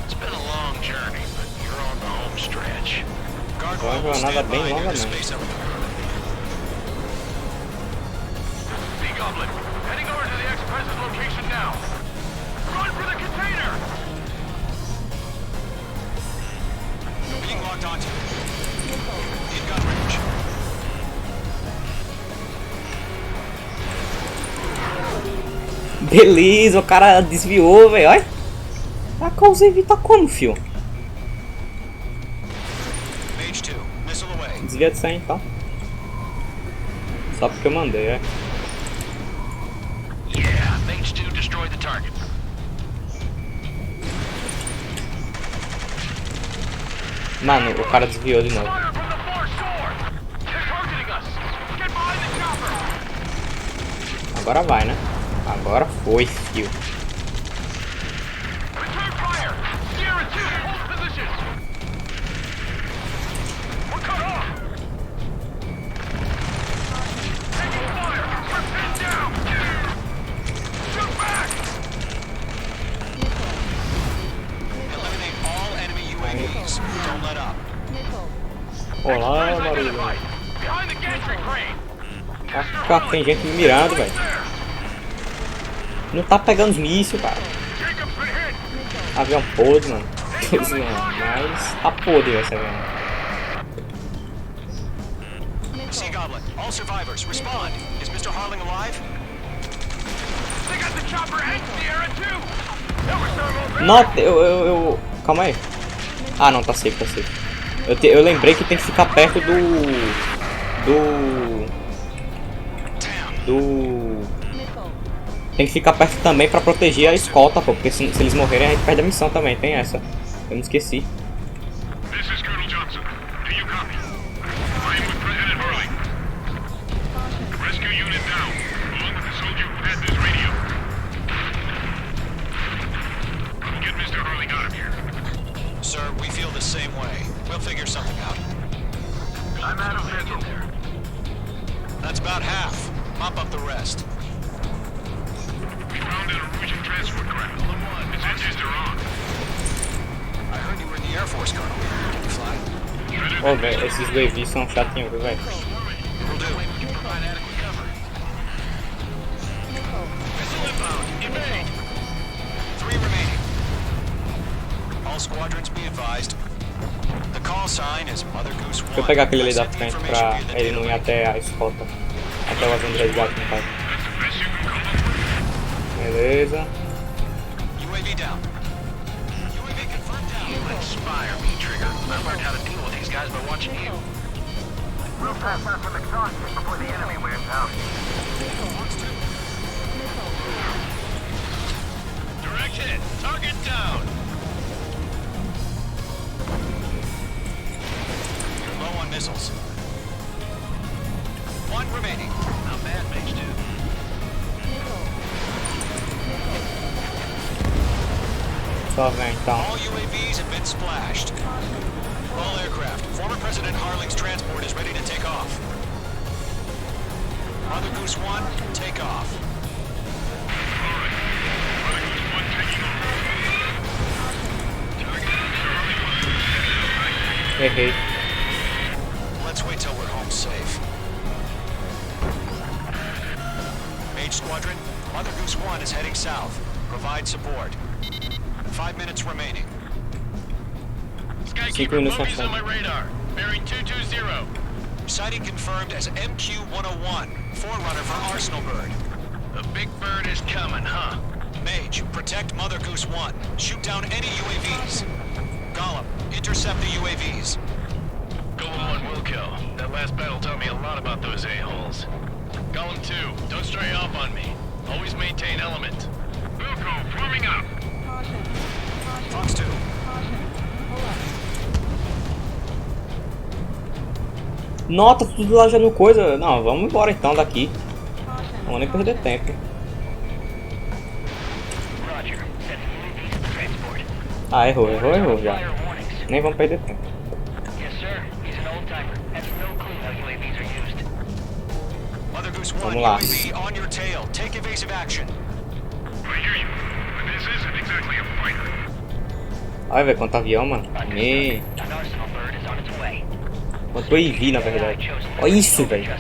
It's been a long journey, but you're on the home stretch. Gargoyle Foi uma will jornada stand bem by longa near the mesmo. space elevator. Sea Goblin, heading over to the ex-president's location now. Run for the container! Being locked onto. In gun range. Beleza, o cara desviou, velho. Olha. A causa evita como, fio? Mage 2, missile away. Desvia de 100, então. Só porque eu mandei, é. Yeah, Mage 2 destroyed the target. Mano, o cara desviou de novo. Fire from the foreshore! They're targeting us! Get behind the chopper! Agora vai, né? Agora foi, fio. Return fire! Sierra 2, hold position! We're cut off! Taking fire! We're pinned down! Shoot back! Eliminate all enemy UAVs. Don't let up. Olá, Friends barulho. identified! Behind the gantry crane! Ah, tem gente me mirando, velho. Não tá pegando os mísseis, cara. Jacob's been hit! Avião podre, mano. Tô zoando, mas tá podre esse avião. Sea Goblin, all survivors, respond. Is Mr. Harling alive? They got the chopper and Sierra 2! There were several... Não, eu... Calma aí. Ah, não, tá safe, tá safe. Eu lembrei que tem que ficar perto Tem que ficar perto também pra proteger a escolta, pô. Porque se eles morrerem, a gente perde a missão também. Tem essa. Eu me esqueci. This is Colonel Johnson. Do you copy? I am with President Harling. Rescue unit down, along with the soldier who had this radio. We'll get Mr. Harling out of here. Sir, we feel the same way. We'll figure something out. I'm out of missiles. That's about half. Mop up the rest. We found an Norwegian transport craft. Its engines are on. I heard you were in the Air Force, Colonel. Can you fly? Ô, velho, esses UAVs são chatinhos, viu, velho? Will do. Provide adequate cover. Missile inbound. Evade. 3 remaining. All squadrons be advised. The call sign is Mother Goose 1. Deixa eu pegar aquele ali da frente pra ele não ir até a escolta. Até o avião de resgate, no caso. Beleza. UAV down. UAV confirmed down. You inspire me, Trigger. I learned how to deal with these guys by watching you. We'll pass out some exhaustion before the enemy wears out. Direct hit. Target down. You're low on missiles. 1 remaining. Not bad, Mage Dude. Só vem, então. All UAVs have been splashed. All aircraft. Former President Harling's transport is ready to take off. Mother Goose 1, take off. Errei. Let's wait till we're home safe. Mage Squadron, Mother Goose 1 is heading south. Provide support. 5 minutes remaining. Skykeeper, minutos bogeys na on my radar. Bearing 220. Sighting confirmed as MQ-101, forerunner for Arsenal Bird. The big bird is coming, huh? Mage, protect Mother Goose 1. Shoot down any UAVs. Gollum, intercept the UAVs. Golem 1 will kill. That last battle taught me a lot about those a-holes. Golem 2, don't stray off on me. Always maintain element. Wilco, forming up. Fox 2. Nota tudo lá já no coisa. Não, vamos embora então daqui. Não vou nem perder tempo. Roger. Send UAVs to the transport. Ah, errou já. Fire warnings. Nem vamos perder tempo. Yes, sir. He's an old-timer. Has no clue how UAVs are used. Mother Goose 1, Vamos lá. UAV on your tail. Take evasive action. I hear you. But this isn't exactly a fighter. Olha, velho, quanto avião, mano. Me... An Arsenal bird is on its way. Quanto EV, na verdade. Olha isso, velho.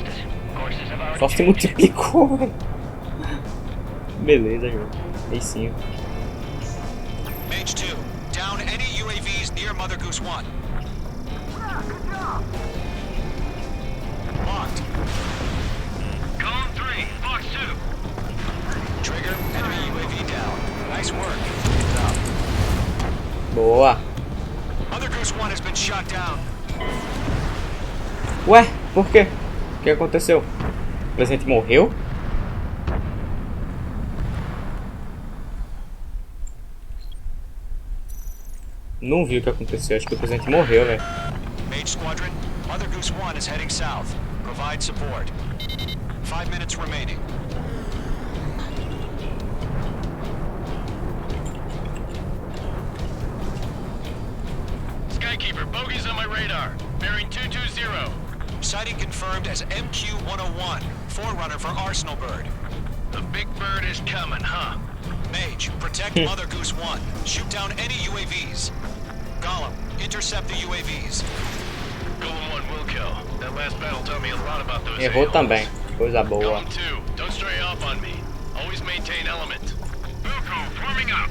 Só se multiplicou, velho. Beleza, jogo. Aí sim. Mage 2, down any UAVs near Mother Goose 1. Locked. Golem 3, Fox 2. Trigger, enemy UAV down. Nice work. Keep it up. Boa. Mother Goose 1 has been shot down. Ué, por quê? O que aconteceu? O presidente morreu? Não vi o que aconteceu, acho que o presidente morreu, velho. Mage Squadron, Mother Goose 1 is heading south. Provide support. 5 minutes remaining. Skykeeper, bogeys on my radar. Bearing 220. Sighting confirmed as MQ-101, forerunner for Arsenal Bird. The big bird is coming, huh? Mage, protect Mother Goose 1. Shoot down any UAVs. Gollum, intercept the UAVs. Golem 1 will kill. That last battle taught me a lot about those Errou a-holes. também, coisa boa. Golem 2, don't stray off on me. Always maintain element. Wilco, forming up.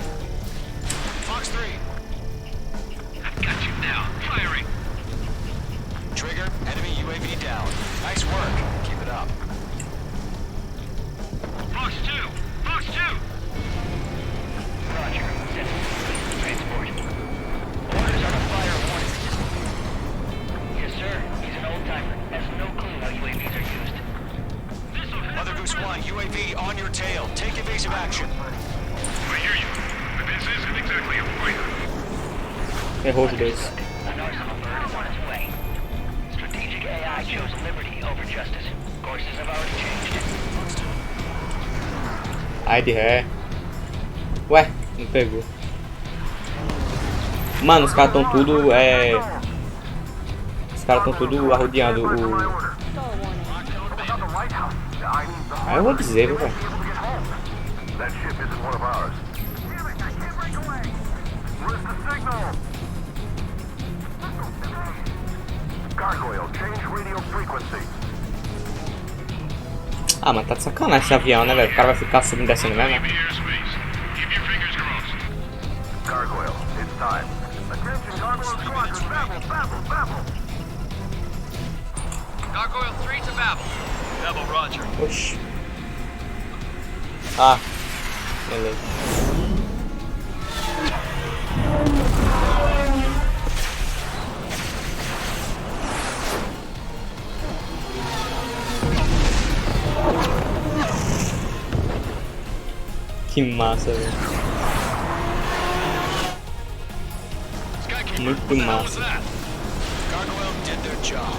Fox 3. I've got you now. Firing. Trigger, enemy UAV down. Nice work. Keep it up. Fox 2, Fox 2. Roger. Send UAVs to the transport. Orders on a fire warning system. Yes, sir. He's an old-timer. Has no clue how UAVs are used. Mother Goose 1, UAV on your tail. Take evasive action. I hear you. But this isn't exactly a fighter. Errou os dois. An Arsenal bird is on its way. Strategic AI chose liberty over justice. Courses have already changed. Ai de ré. Ué, não pegou. Mano, os caras estão tudo caras estão tudo arrodeando o... Aí eu vou dizer, viu, velho. That ship isn't one of ours. Damn it, I can't break away. Where's the signal? Gargoyle, change radio frequency. Ah, mas tá de sacanagem esse avião, né, velho? O cara vai ficar subindo e descendo mesmo, né? Gargoyle, it's time. Attention, Gargoyle Squadron, Babel. Gargoyle 3 to Babel. Babel, roger. Oxi. Ah, beleza. Que massa, velho. Muito massa. Gargoyle did their job.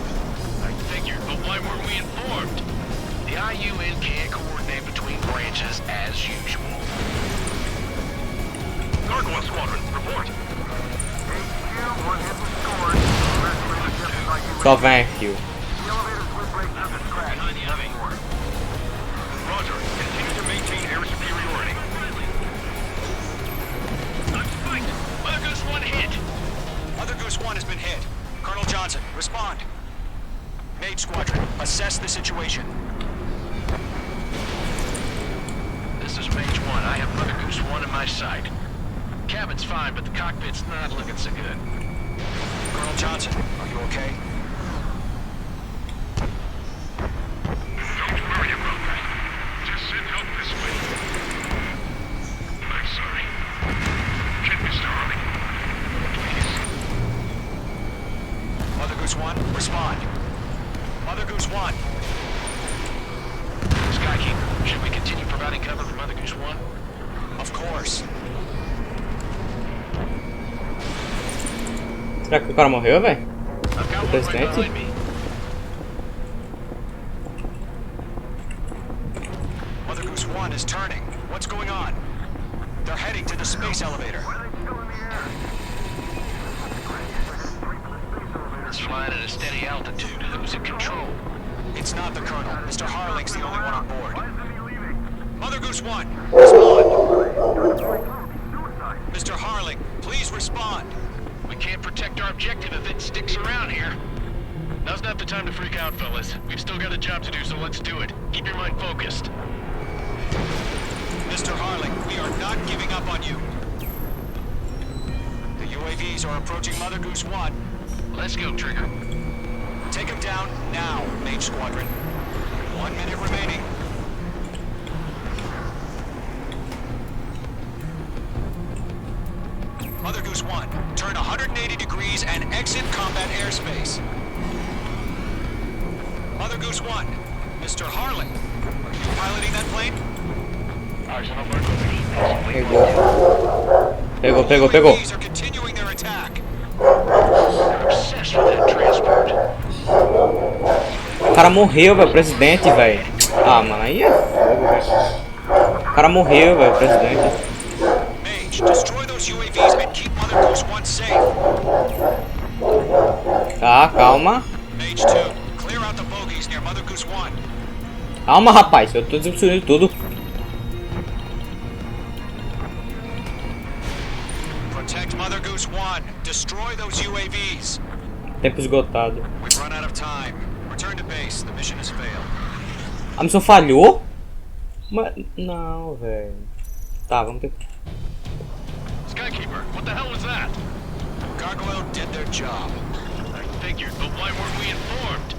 I figured, but why weren't we informed? The IUN can't coordinate between branches as usual. Gargoyle Squadron, report. HQ, one hit was scored. Só vem, fio. The elevator's wind break took a scratch. Nothing more. Roger, continue to maintain air superiority. I'm spiked. Mother Goose 1 hit. Mother Goose 1 has been hit. Colonel Johnson, respond. Mage Squadron, assess the situation. This is Mage 1. I have Mother Goose 1 in my sight. Cabin's fine, but the cockpit's not looking so good. Colonel Johnson, are you okay? Don't worry about that. Just send help this way. I'm sorry. Get Mr. Harley. Please. Mother Goose 1, respond. Mother Goose 1. Skykeeper, should we continue providing cover for Mother Goose 1? Of course. Será que o cara morreu, velho? I've got O one right presidente? behind me. Mother Goose 1 is turning. What's going on? They're heading to the space elevator. It's flying at a steady altitude. Who's in control? It's not the Colonel. Mr. Harling's the only one on board. Mother Goose 1, respond. Mr. Harling, please respond. We can't protect our objective if it sticks around here. Now's not the time to freak out, fellas. We've still got a job to do, so let's do it. Keep your mind focused. Mr. Harling, we are not giving up on you. The UAVs are approaching Mother Goose 1. Let's go, Trigger. Take him down now, Mage Squadron. 1 minute remaining. Mother Goose 1, turn 180 degrees and exit combat airspace. Mother Goose 1, Mr. Harling, are you piloting that plane? Arsenal work overheat. Pegou. UAVs are continuing their attack. I'm obsessed with that transport. O cara morreu, velho, o presidente, velho. Ah, mano, aí é fogo, velho. O cara morreu, velho, o presidente. Mage, destroy those UAVs and keep Mother Goose 1 safe. Tá, calma. Mage 2, clear out the bogies near Mother Goose 1. Calma, rapaz, eu tô destruindo tudo. Protect Mother Goose 1. Destroy those UAVs. Tempo esgotado. We've run out of time. Return to base. The mission has failed. A missão falhou? Mas... Não, velho. Tá, vamos ter que... Skykeeper, what the hell was that? Gargoyle did their job. I figured, but why weren't we informed?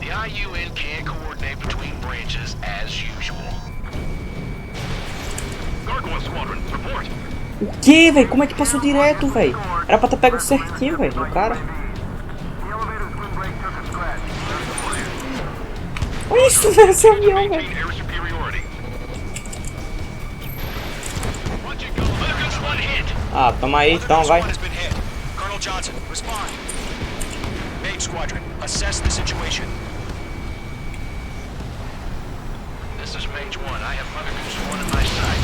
The IUN can't coordinate between branches as usual. Gargoyle Squadron, report. O que, velho? Como é que passou direto, velho? Era pra ter pego certinho, velho, no cara. The elevator's wind break took a scratch. Olha isso, velho, esse avião, velho. Maintain air superiority. Watch it go. Mother Goose 1 hit. Ah, toma aí, Mother então, Goose vai. 1 has been hit. Colonel Johnson, respond. Mage Squadron, assess the situation. This is Mage 1. I have Mother Goose 1 in my sight.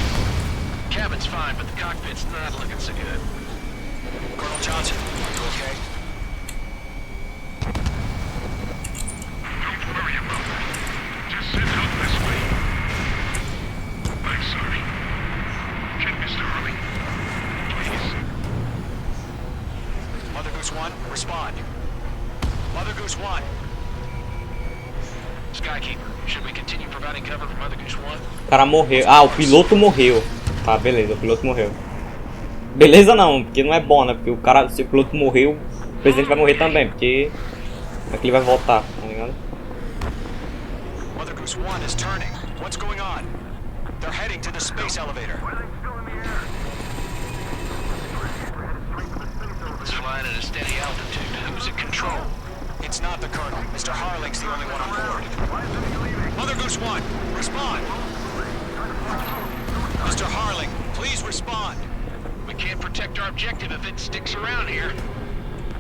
Cabin's fine, but the cockpit's not looking so good. Colonel Johnson, are you okay? Goose 1, respond. Mother Goose 1. Skykeeper, should we continue providing cover for Mother Goose 1? O cara morreu. Ah, o piloto morreu. Tá, beleza, o piloto morreu. Beleza não, porque não é bom, né? Porque o cara, se o piloto morreu, o presidente vai morrer também, porque como é que ele vai voltar, tá ligado? Mother Goose 1 is turning. What's going on? They're heading to the space elevator. It's flying at a steady altitude. Who's in control? It's not the Colonel. Mr. Harling's the only one on board. Mother Goose 1, respond. Mr. Harling, please respond. We can't protect our objective if it sticks around here.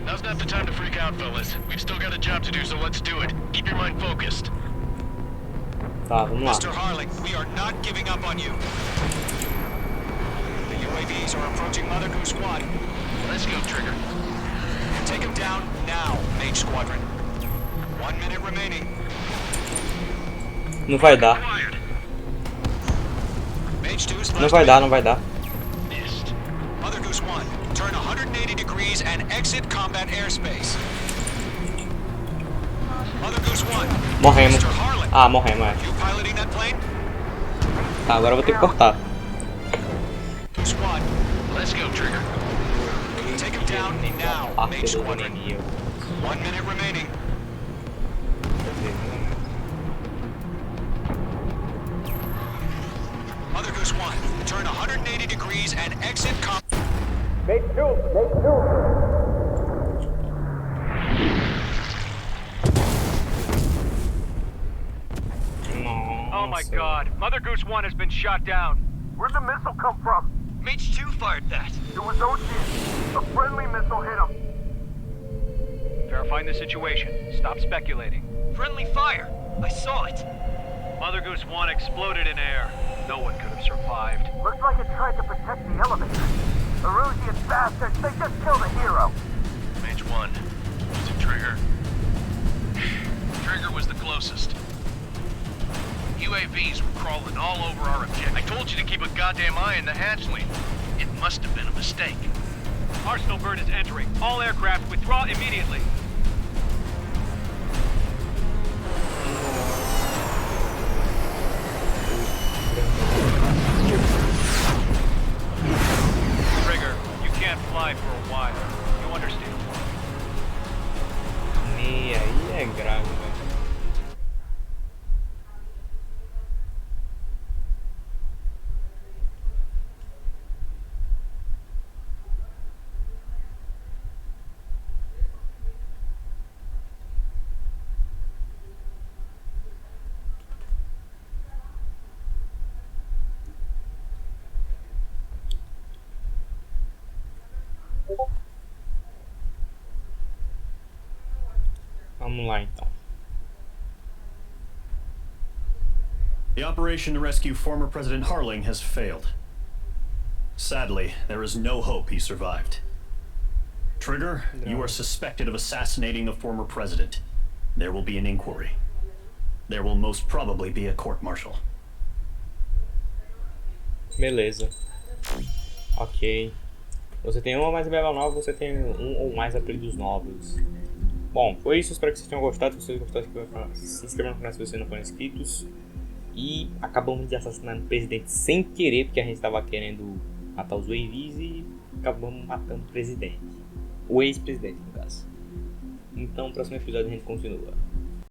Now's not the time to freak out, fellas. We've still got a job to do, so let's do it. Keep your mind focused. Tá, vamos lá. Mr. Harling, we are not giving up on you. The UAVs are approaching Mother Goose 1. Let's go, Trigger. Take him down now, Mage Squadron. 1 minute remaining. Não vai dar. Quiet. Mage 2's Não vai dar, não vai dar. Missed. Mother Goose 1, turn 180 degrees and exit combat airspace. Mother Goose 1. Morremos. Mr. Harling, Ah, morremos, é. you piloting that plane? Tá, agora eu vou ter que cortar. Goose 1, Let's go, Trigger. take him down now, Parte Mage do Squadron. inimigo. 1 minute remaining. Mother Goose 1, turn 180 degrees and exit Oh my Nossa. god, Mother Goose 1 has been shot down. Where'd the missile come from? Mage 2 fired that. It was OG. A friendly missile hit him. Verifying the situation. Stop speculating. Friendly fire. I saw it. Mother Goose 1 exploded in air. No one could have survived. Looks like it tried to protect the elevator. Erusian bastards, they just killed a hero. Mage 1. Was it Trigger? Trigger was the closest. UAVs were crawling all over our objective. I told you to keep a goddamn eye in the hatchling. It must have been a mistake. Arsenal bird is entering. All aircraft withdraw immediately. Trigger, you can't fly for a while. You understand? E aí é grave, velho. Vamos lá então. The operation to rescue former President Harling has failed. Sadly, there is no hope he survived. Trigger, you are suspected of assassinating the former president. There will be an inquiry. There will most probably be a court-martial. Beleza. Ok. Você tem um ou mais level 9, você tem um ou mais apelidos novos. Bom, foi isso. Espero que vocês tenham gostado. Se vocês gostaram, se inscrevam no canal se vocês não forem inscritos. E acabamos de assassinar o presidente sem querer, porque a gente estava querendo matar os UAVs e acabamos matando o presidente. O ex-presidente, no caso. Então, no próximo episódio a gente continua.